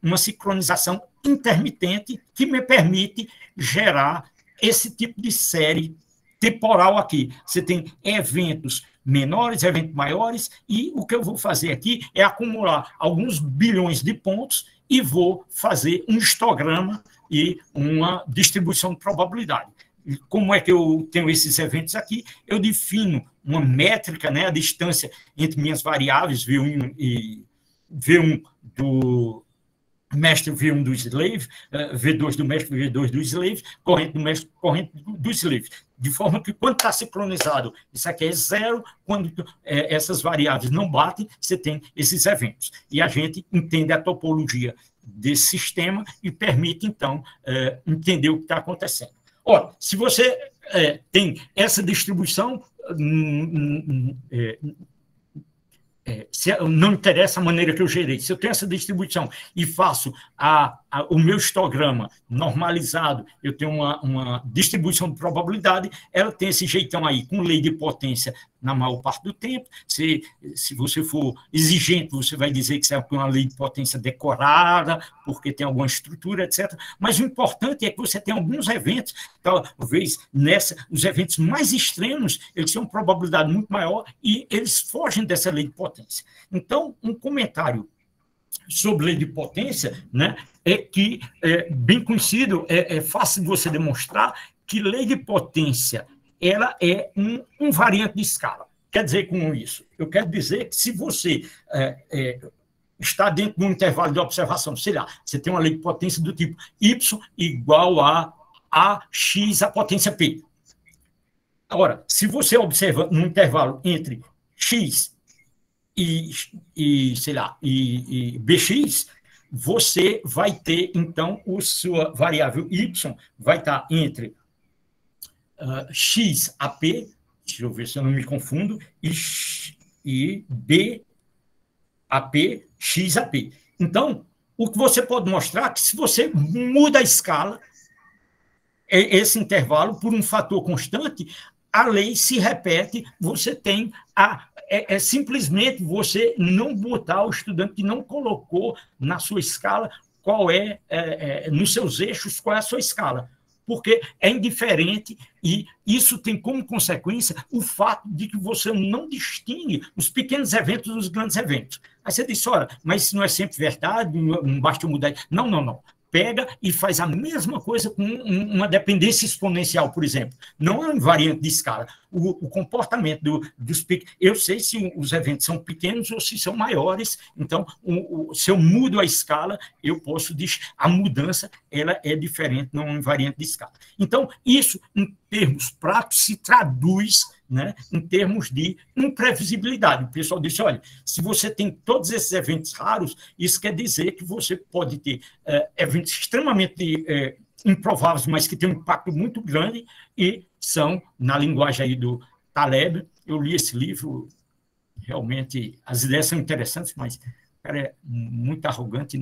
uma sincronização intermitente que me permite gerar esse tipo de série temporal aqui. Você tem eventos menores, eventos maiores, e o que eu vou fazer aqui é acumular alguns bilhões de pontos e vou fazer um histograma e uma distribuição de probabilidade. E como é que eu tenho esses eventos aqui? Eu defino uma métrica, né, a distância entre minhas variáveis, V1 e V1 do mestre, V1 do slave, V2 do mestre, V2 do slave, corrente do mestre, corrente do slave. De forma que, quando está sincronizado, isso aqui é zero, quando essas variáveis não batem, você tem esses eventos. E a gente entende a topologia desse sistema e permite, então, entender o que está acontecendo. Ora, se você tem essa distribuição, não interessa a maneira que eu gerei. Se eu tenho essa distribuição e faço o meu histograma normalizado, eu tenho uma distribuição de probabilidade, ela tem esse jeitão aí, com lei de potência na maior parte do tempo. Se você for exigente, você vai dizer que isso é uma lei de potência decorada, porque tem alguma estrutura, etc. Mas o importante é que você tem alguns eventos, talvez os eventos mais extremos, eles têm uma probabilidade muito maior e eles fogem dessa lei de potência. Então, um comentário sobre lei de potência, né, é que bem conhecido, é fácil de você demonstrar que lei de potência ela é um variante de escala. Quer dizer com isso? Eu quero dizer que se você está dentro de um intervalo de observação, sei lá, você tem uma lei de potência do tipo y igual a ax à potência p. Agora, se você observa um intervalo entre x sei lá, e bx, você vai ter, então, sua variável y vai estar entre x a p, deixa eu ver se eu não me confundo, e b a p, x a p. Então, o que você pode mostrar é que se você muda a escala, esse intervalo, por um fator constante, a lei se repete, você tem simplesmente você não botar o estudante que não colocou na sua escala qual nos seus eixos, qual é a sua escala. Porque é indiferente e isso tem como consequência o fato de que você não distingue os pequenos eventos dos grandes eventos. Aí você diz, olha, mas isso não é sempre verdade, não basta mudar. Não, não, não. Pega e faz a mesma coisa com uma dependência exponencial, por exemplo. Não é um variante de escala. O comportamento dos pequenos... Eu sei se os eventos são pequenos ou se são maiores, então, se eu mudo a escala, eu posso dizer a mudança ela é diferente, não é um variante de escala. Então, isso, em termos práticos, se traduz, né, em termos de imprevisibilidade. O pessoal disse, olha, se você tem todos esses eventos raros, isso quer dizer que você pode ter eventos extremamente improváveis, mas que têm um impacto muito grande e são, na linguagem aí do Taleb, eu li esse livro, realmente as ideias são interessantes, mas o cara é muito arrogante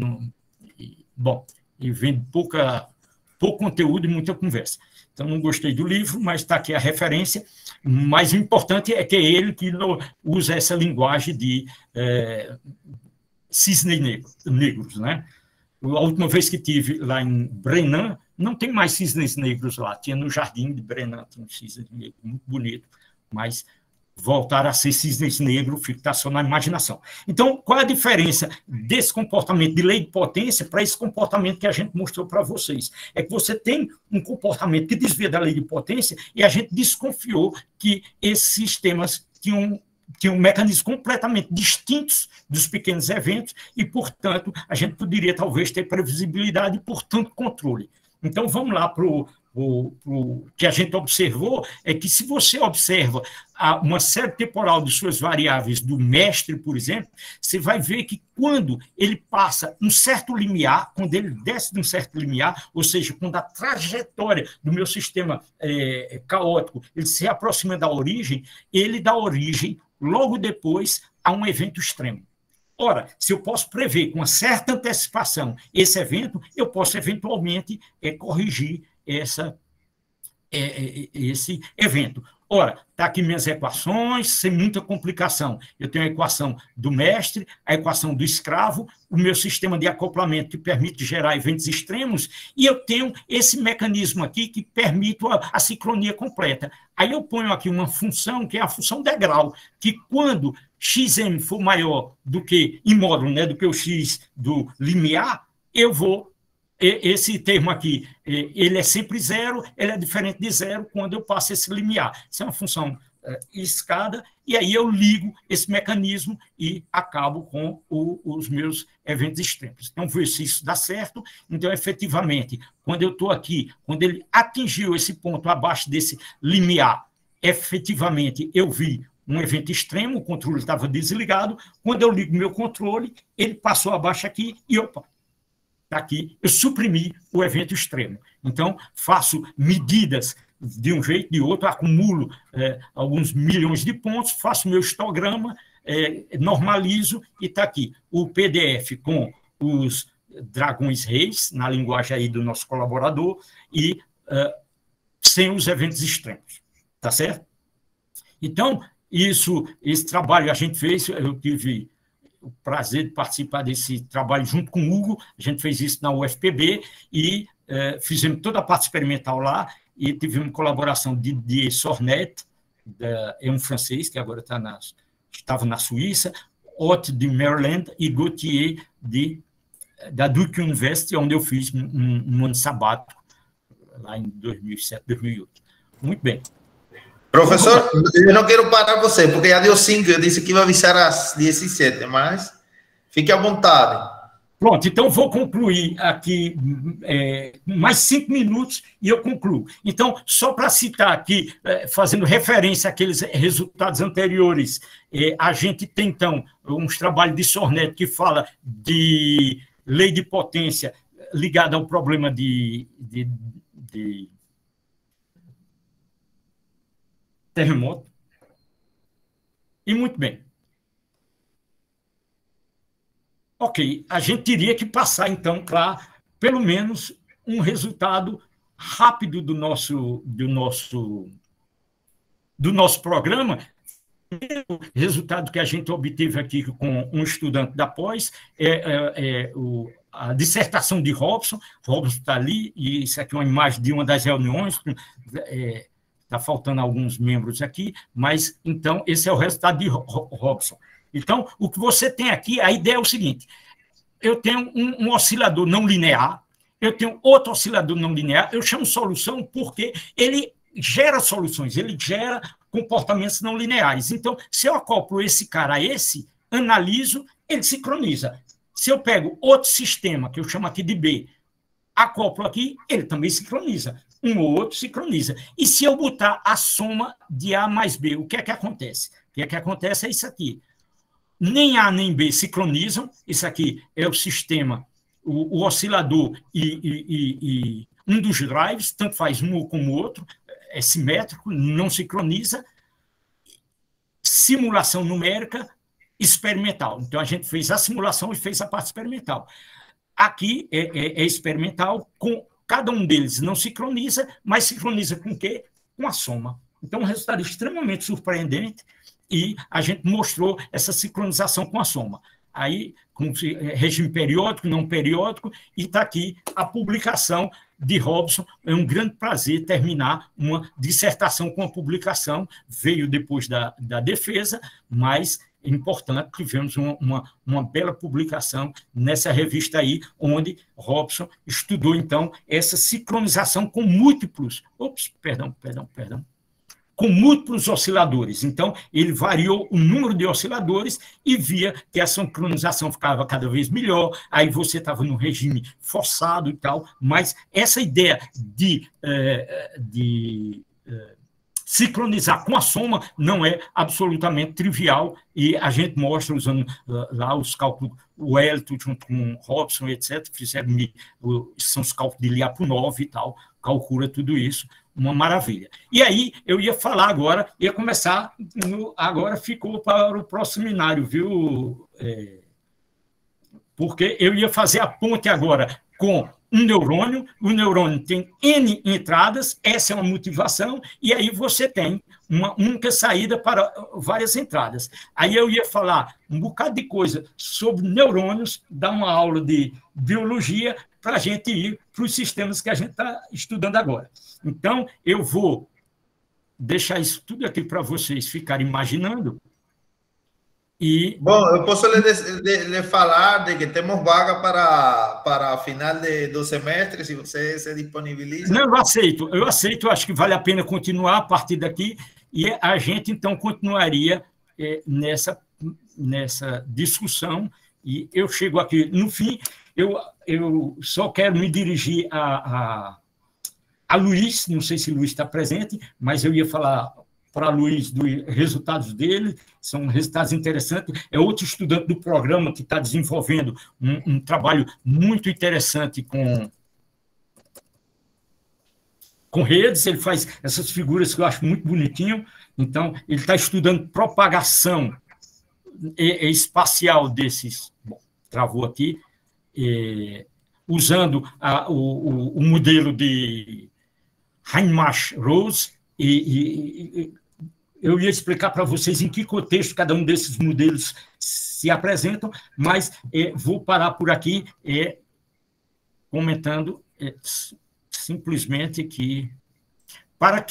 e vende pouco conteúdo e muita conversa. Então, não gostei do livro, mas está aqui a referência. Mas o importante é que é ele que usa essa linguagem de cisnes negros, né? A última vez que tive lá em Brenan, não tem mais cisnes negros lá. Tinha no jardim de Brenan, tinha um cisne negro muito bonito, mas voltar a ser cisnes negros fica só na imaginação. Então, qual é a diferença desse comportamento de lei de potência para esse comportamento que a gente mostrou para vocês? É que você tem um comportamento que desvia da lei de potência e a gente desconfiou que esses sistemas tinham mecanismos completamente distintos dos pequenos eventos e, portanto, a gente poderia talvez ter previsibilidade e, portanto, controle. Então, vamos lá para o que a gente observou, é que se você observa uma série temporal de suas variáveis do mestre, por exemplo, você vai ver que quando ele passa um certo limiar, quando ele desce de um certo limiar, ou seja, quando a trajetória do meu sistema caótico ele se aproxima da origem, ele dá origem, logo depois, a um evento extremo. Ora, se eu posso prever com uma certa antecipação esse evento, eu posso eventualmente corrigir esse evento. Ora, está aqui minhas equações, sem muita complicação. Eu tenho a equação do mestre, a equação do escravo, o meu sistema de acoplamento que permite gerar eventos extremos, e eu tenho esse mecanismo aqui que permite a sincronia completa. Aí eu ponho aqui uma função, que é a função degrau, que quando xm for maior do que, em módulo, né, do que o x do limiar, eu vou... Esse termo aqui, ele é sempre zero, ele é diferente de zero quando eu passo esse limiar. Isso é uma função escada, e aí eu ligo esse mecanismo e acabo com os meus eventos extremos. Então, ver se isso dá certo. Então, efetivamente, quando eu estou aqui, quando ele atingiu esse ponto abaixo desse limiar, efetivamente, eu vi um evento extremo, o controle estava desligado. Quando eu ligo meu controle, ele passou abaixo aqui e, opa, aqui, eu suprimi o evento extremo. Então, faço medidas de um jeito, de outro, acumulo alguns milhões de pontos, faço meu histograma, normalizo e está aqui o PDF com os dragões reis, na linguagem aí do nosso colaborador, e sem os eventos extremos. Tá certo? Então, esse trabalho a gente fez, eu tive o prazer de participar desse trabalho junto com o Hugo, a gente fez isso na UFPB e fizemos toda a parte experimental lá e tivemos colaboração de Didier Sornet, é um francês que agora estava na Suíça, Ott de Maryland e Gauthier da Duke University, onde eu fiz um ano sabático, lá em 2007, 2008. Muito bem. Professor, eu não quero parar você, porque já deu 5, eu disse que ia avisar às 17, mas fique à vontade. Pronto, então vou concluir aqui mais 5 minutos e eu concluo. Então, só para citar aqui, fazendo referência àqueles resultados anteriores, a gente tem, então, uns trabalhos de Sornet que fala de lei de potência ligada ao problema de terremoto. E muito bem. Ok, a gente teria que passar, então, para, pelo menos, um resultado rápido do nosso programa. O resultado que a gente obteve aqui com um estudante da pós a dissertação de Robson. Robson está ali, e isso aqui é uma imagem de uma das reuniões. Está faltando alguns membros aqui, mas, então, esse é o resultado de Robson. Então, o que você tem aqui, a ideia é o seguinte, eu tenho um oscilador não linear, eu tenho outro oscilador não linear, eu chamo solução porque ele gera soluções, ele gera comportamentos não lineares. Então, se eu acoplo esse cara a esse, analiso, ele sincroniza. Se eu pego outro sistema, que eu chamo aqui de B, acoplo aqui, ele também sincroniza. Um ou outro sincroniza. E se eu botar a soma de A mais B, o que é que acontece? O que é que acontece é isso aqui. Nem A nem B sincronizam, isso aqui é o sistema, o oscilador e um dos drives, tanto faz um como o outro, é simétrico, não sincroniza. Simulação numérica experimental. Então, a gente fez a simulação e fez a parte experimental. Aqui é experimental, com cada um deles não sincroniza, mas sincroniza com o quê? Com a soma. Então, um resultado extremamente surpreendente, e a gente mostrou essa sincronização com a soma. Aí, com regime periódico, não periódico, e está aqui a publicação de Robson. É um grande prazer terminar uma dissertação com a publicação, veio depois da defesa, mas é importante, tivemos uma bela publicação nessa revista aí, onde Robson estudou, então, essa sincronização com múltiplos, com múltiplos osciladores. Então, ele variou o número de osciladores e via que a sincronização ficava cada vez melhor, aí você estava num regime forçado e tal, mas essa ideia de sincronizar com a soma não é absolutamente trivial, e a gente mostra usando lá os cálculos, o Elton junto com Robson, etc., fizeram, são os cálculos de Lyapunov e tal, calcula tudo isso, uma maravilha. E aí, eu ia falar agora, ia começar, agora ficou para o próximo seminário, viu? Porque eu ia fazer a ponte agora com um neurônio, o neurônio tem N entradas, essa é uma motivação, e aí você tem uma única saída para várias entradas. Aí eu ia falar um bocado de coisa sobre neurônios, dar uma aula de biologia para a gente ir para os sistemas que a gente está estudando agora. Então, eu vou deixar isso tudo aqui para vocês ficarem imaginando. Bom, eu posso lhe falar de que temos vaga para final do semestre, se você se disponibiliza. Não, eu aceito, acho que vale a pena continuar a partir daqui, e a gente, então, continuaria nessa discussão, e eu chego aqui, no fim, eu só quero me dirigir a Luiz, não sei se Luiz está presente, mas eu ia falar para Luiz dos resultados dele, são resultados interessantes. É outro estudante do programa que está desenvolvendo um trabalho muito interessante com redes, ele faz essas figuras que eu acho muito bonitinho. Então, ele está estudando propagação espacial desses... Bom, travou aqui. Usando o modelo de Hindmarsh-Rose, e eu ia explicar para vocês em que contexto cada um desses modelos se apresentam, mas vou parar por aqui comentando simplesmente que para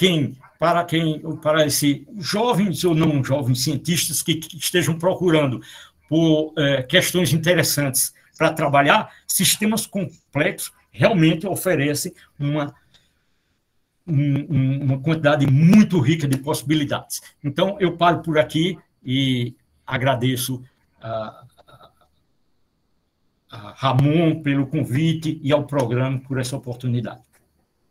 esses jovens ou não jovens cientistas que estejam procurando por questões interessantes para trabalhar, sistemas complexos realmente oferecem uma quantidade muito rica de possibilidades. Então, eu paro por aqui e agradeço a Ramon pelo convite e ao programa por essa oportunidade.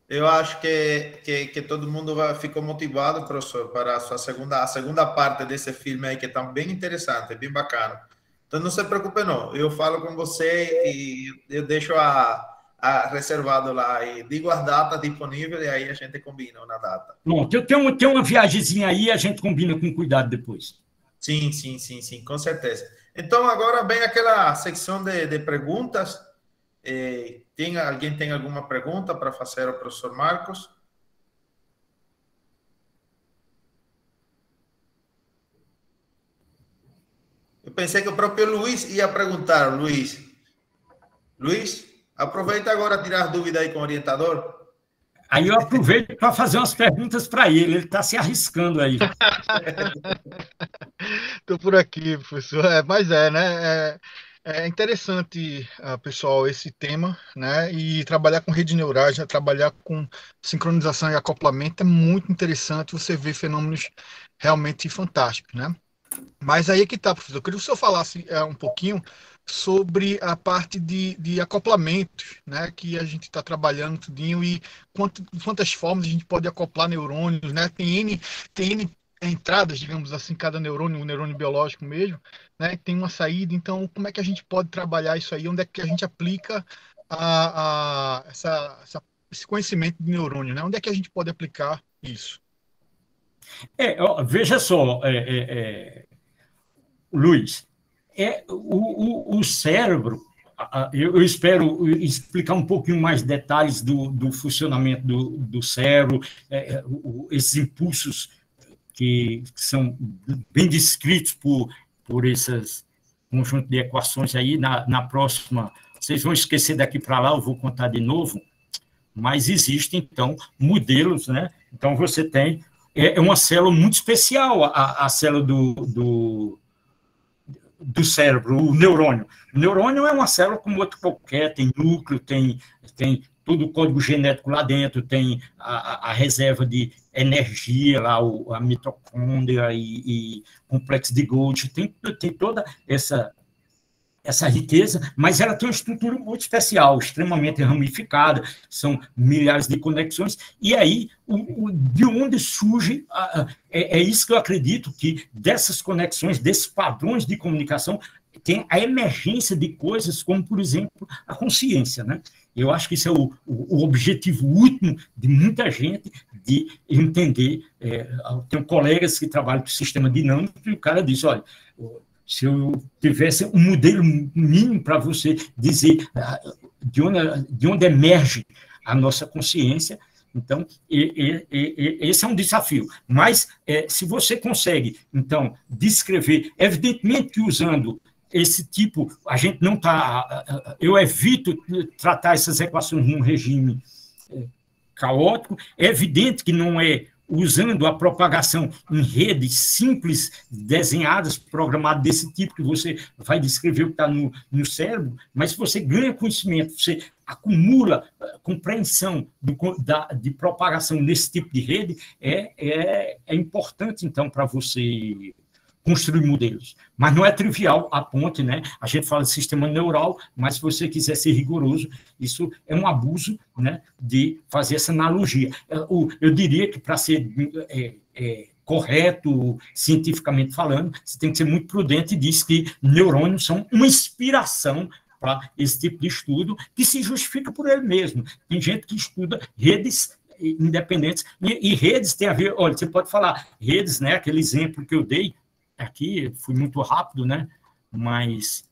Eu acho que todo mundo ficou motivado, professor, para a segunda parte desse filme aí, que está bem interessante, bem bacana. Então, não se preocupe, não. Eu falo com você e eu deixo reservado lá e digo as datas disponíveis e aí a gente combina na data. Bom, tem uma viagemzinha aí, a gente combina com cuidado depois. Sim, com certeza. Então, agora vem aquela secção de perguntas. Alguém tem alguma pergunta para fazer ao professor Marcos? Eu pensei que o próprio Luiz ia perguntar. Luiz, aproveita agora tirar dúvida aí com o orientador. Aí eu aproveito para fazer umas perguntas para ele está se arriscando aí. Estou por aqui, professor. Mas né? É interessante, pessoal, esse tema, né? E trabalhar com rede neural, trabalhar com sincronização e acoplamento é muito interessante. Você vê fenômenos realmente fantásticos, né? Mas aí é que está, professor. Eu queria que o senhor falasse um pouquinho sobre a parte de acoplamentos, né, que a gente está trabalhando tudinho e quantas formas a gente pode acoplar neurônios, né? Tem N entradas, digamos assim, cada neurônio, um neurônio biológico mesmo, né? Tem uma saída. Então, como é que a gente pode trabalhar isso aí? Onde é que a gente aplica esse conhecimento de neurônio, né? Onde é que a gente pode aplicar isso? Veja só, Luiz, o cérebro, eu espero explicar um pouquinho mais detalhes do funcionamento do cérebro, esses impulsos que são bem descritos por esses conjunto de equações aí. Na próxima, vocês vão esquecer daqui para lá, eu vou contar de novo, mas existem, então, modelos, né? Então, você tem... É uma célula muito especial, a célula do cérebro, o neurônio. O neurônio é uma célula como outra qualquer, tem núcleo, tem todo o código genético lá dentro, tem a reserva de energia, lá, a mitocôndria e complexo de Golgi, tem toda essa riqueza, mas ela tem uma estrutura muito especial, extremamente ramificada, são milhares de conexões, e aí, de onde surge, é isso que eu acredito, que dessas conexões, desses padrões de comunicação, tem a emergência de coisas como, por exemplo, a consciência, né? Eu acho que isso é o objetivo último de muita gente, de entender. Tenho colegas que trabalham com sistema dinâmico, e o cara diz, olha, se eu tivesse um modelo mínimo para você dizer de onde emerge a nossa consciência, Então, esse é um desafio. Mas, se você consegue, então, descrever, evidentemente que usando esse tipo, a gente não está... Eu evito tratar essas equações num regime caótico. É evidente que não é usando a propagação em redes simples, desenhadas, programadas desse tipo, que você vai descrever o que está no cérebro, mas se você ganha conhecimento, você acumula compreensão de propagação nesse tipo de rede, é importante, então, para você construir modelos. Mas não é trivial a ponte, né? A gente fala de sistema neural, mas se você quiser ser rigoroso, isso é um abuso, né, de fazer essa analogia. Eu diria que, para ser correto, cientificamente falando, você tem que ser muito prudente e diz que neurônios são uma inspiração para esse tipo de estudo, que se justifica por ele mesmo. Tem gente que estuda redes independentes, e redes tem a ver, olha, você pode falar redes, né, aquele exemplo que eu dei, aqui, fui muito rápido, né? Mas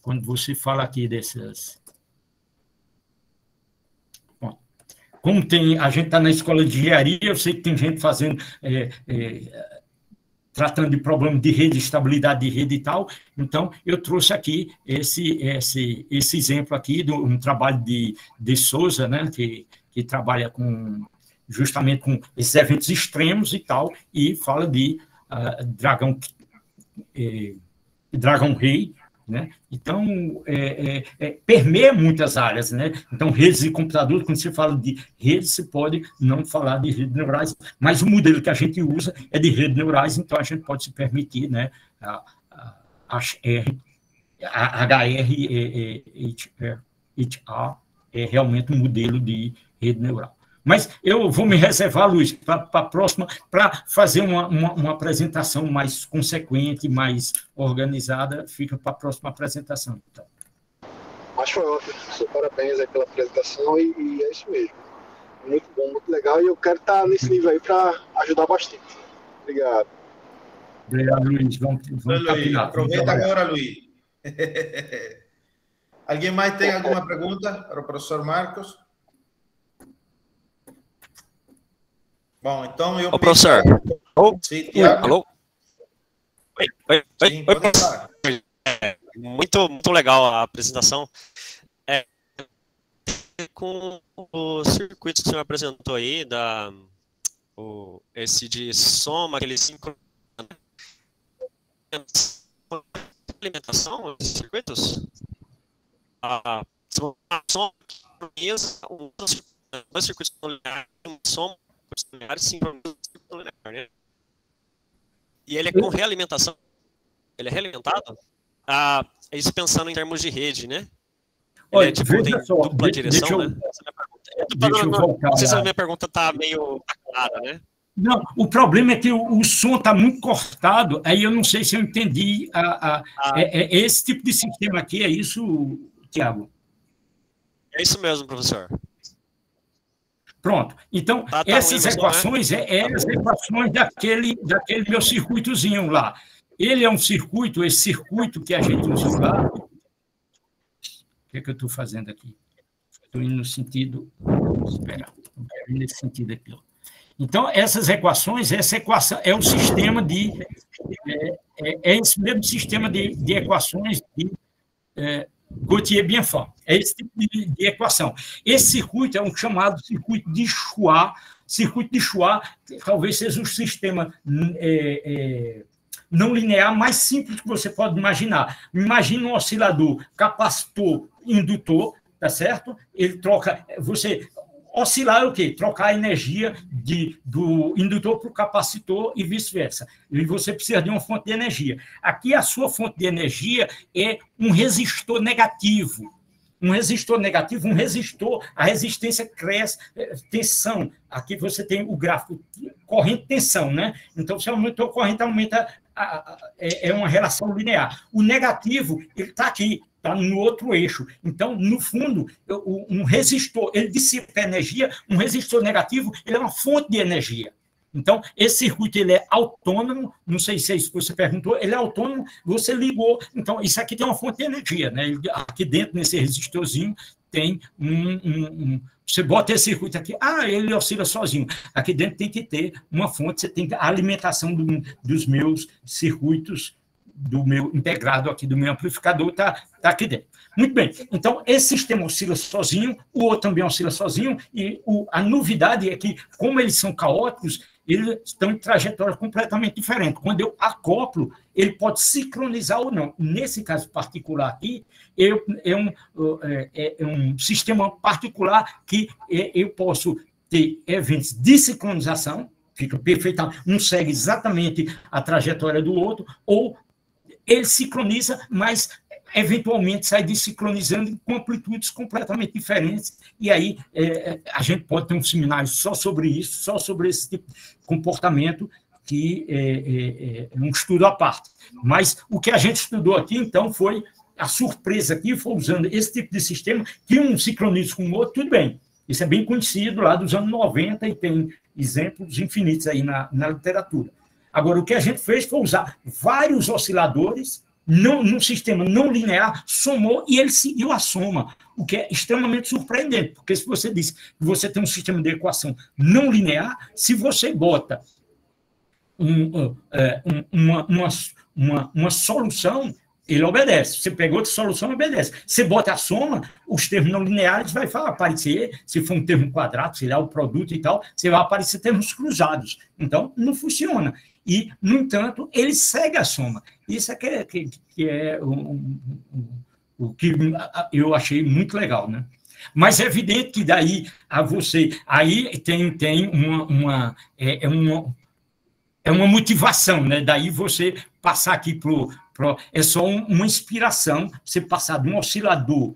quando você fala aqui dessas... Bom, como a gente está na escola de engenharia, eu sei que tem gente fazendo, tratando de problema de rede, estabilidade de rede e tal, então eu trouxe aqui esse exemplo aqui de um trabalho de Souza, né? Que trabalha justamente com esses eventos extremos e tal, e fala de Dragão Rei, né? Então, permeia muitas áreas, né? Então, redes de computadores, quando você fala de redes, você pode não falar de redes neurais, mas o modelo que a gente usa é de redes neurais, então a gente pode se permitir, né? HR é realmente um modelo de rede neural. Mas eu vou me reservar, Luiz, para a próxima, para fazer uma apresentação mais consequente, mais organizada, fica para a próxima apresentação. Então. Mas foi ótimo, professor. Parabéns aí pela apresentação e é isso mesmo. Muito bom, muito legal. E eu quero estar nesse nível aí para ajudar bastante. Obrigado. Obrigado, Luiz. Vamos Luiz. Aproveita agora, Luiz. Alguém mais tem alguma pergunta para o professor Marcos? Bom, então eu... Ô, professor. Sim, Tiago. Alô? Oi. Sim, pode falar. Muito legal a apresentação. Com o circuito que o senhor apresentou aí, esse de soma, aquele alimentação dos circuitos? A soma, dois circuitos lineares, uma soma, né? E ele é com realimentação. Ele é realimentado? Isso pensando em termos de rede, né? Olha, tipo, tem dupla direção, né? Não sei se a minha pergunta está meio clara, né? Não, o problema é que o som está muito cortado, aí eu não sei se eu entendi. Esse tipo de sistema aqui, é isso, Tiago? É isso mesmo, professor. Pronto. Então, essas equações, as equações daquele meu circuitozinho lá. Ele é um circuito, esse circuito que a gente usa lá. O que é que eu estou fazendo aqui? Estou indo no sentido... Espera, estou indo nesse sentido aqui. Ó. Então, essas equações, essa equação é o sistema de... esse mesmo sistema de equações de Gautier-Bienfant. É esse tipo de equação. Esse circuito é um chamado circuito de Schwa. Circuito de Schwa talvez seja um sistema não linear mais simples que você pode imaginar. Imagina um oscilador capacitor indutor, tá certo? Ele troca... Oscilar é o quê? Trocar a energia do indutor para o capacitor e vice-versa. E você precisa de uma fonte de energia. Aqui, a sua fonte de energia é um resistor negativo. Um resistor negativo, a resistência cresce, tensão. Aqui você tem o gráfico corrente-tensão, né? Então, se aumentou a corrente, aumenta... É uma relação linear. O negativo, ele está aqui, está no outro eixo. Então, no fundo, um resistor, ele dissipa energia, um resistor negativo, ele é uma fonte de energia. Então, esse circuito, ele é autônomo, não sei se é isso que você perguntou, ele é autônomo, você ligou, então, isso aqui tem uma fonte de energia, né? Aqui dentro, nesse resistorzinho, tem Você bota esse circuito aqui, ele oscila sozinho. Aqui dentro tem que ter uma fonte, você tem a alimentação dos meus circuitos, do meu integrado aqui, do meu amplificador, está aqui dentro. Muito bem, então esse sistema oscila sozinho, o outro também oscila sozinho, e a novidade é que, como eles são caóticos, eles estão em trajetória completamente diferente. Quando eu acoplo, ele pode sincronizar ou não. Nesse caso particular aqui, é um sistema particular que eu posso ter eventos de sincronização, fica perfeitamente, um segue exatamente a trajetória do outro, ou ele sincroniza, mas eventualmente sai desincronizando com amplitudes completamente diferentes, e aí a gente pode ter um seminário só sobre isso, só sobre esse tipo de comportamento, que é um estudo à parte. Mas o que a gente estudou aqui, então, foi a surpresa aqui, foi usando esse tipo de sistema, que um sincroniza com o outro, tudo bem. Isso é bem conhecido lá dos anos 90, e tem exemplos infinitos aí na literatura. Agora, o que a gente fez foi usar vários osciladores num sistema não linear, somou e ele seguiu a soma, o que é extremamente surpreendente, porque se você diz que você tem um sistema de equação não linear, se você bota uma solução, ele obedece. Você pega outra solução, obedece. Você bota a soma, os termos não lineares vai aparecer, se for um termo quadrado, sei lá, o produto e tal, você vai aparecer termos cruzados. Então, não funciona. E, no entanto, ele segue a soma. Isso é que é o que eu achei muito legal, né? Mas é evidente que daí a você... Aí tem uma motivação, né? Daí você passar aqui é só uma inspiração, você passar de um oscilador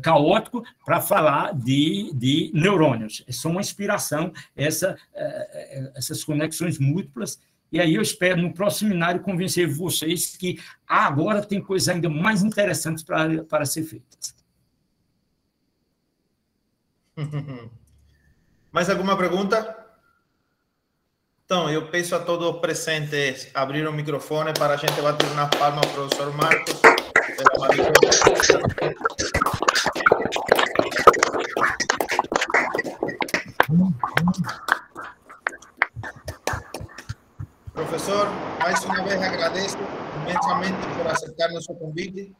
caótico para falar de neurônios. É só uma inspiração, essas conexões múltiplas, e aí eu espero, no próximo seminário, convencer vocês que agora tem coisas ainda mais interessantes para ser feitas. Mais alguma pergunta? Então, eu peço a todos os presentes abrir o microfone para a gente bater uma palma ao professor Marcos. Professor, mais uma vez agradeço imensamente por aceitar nosso convite.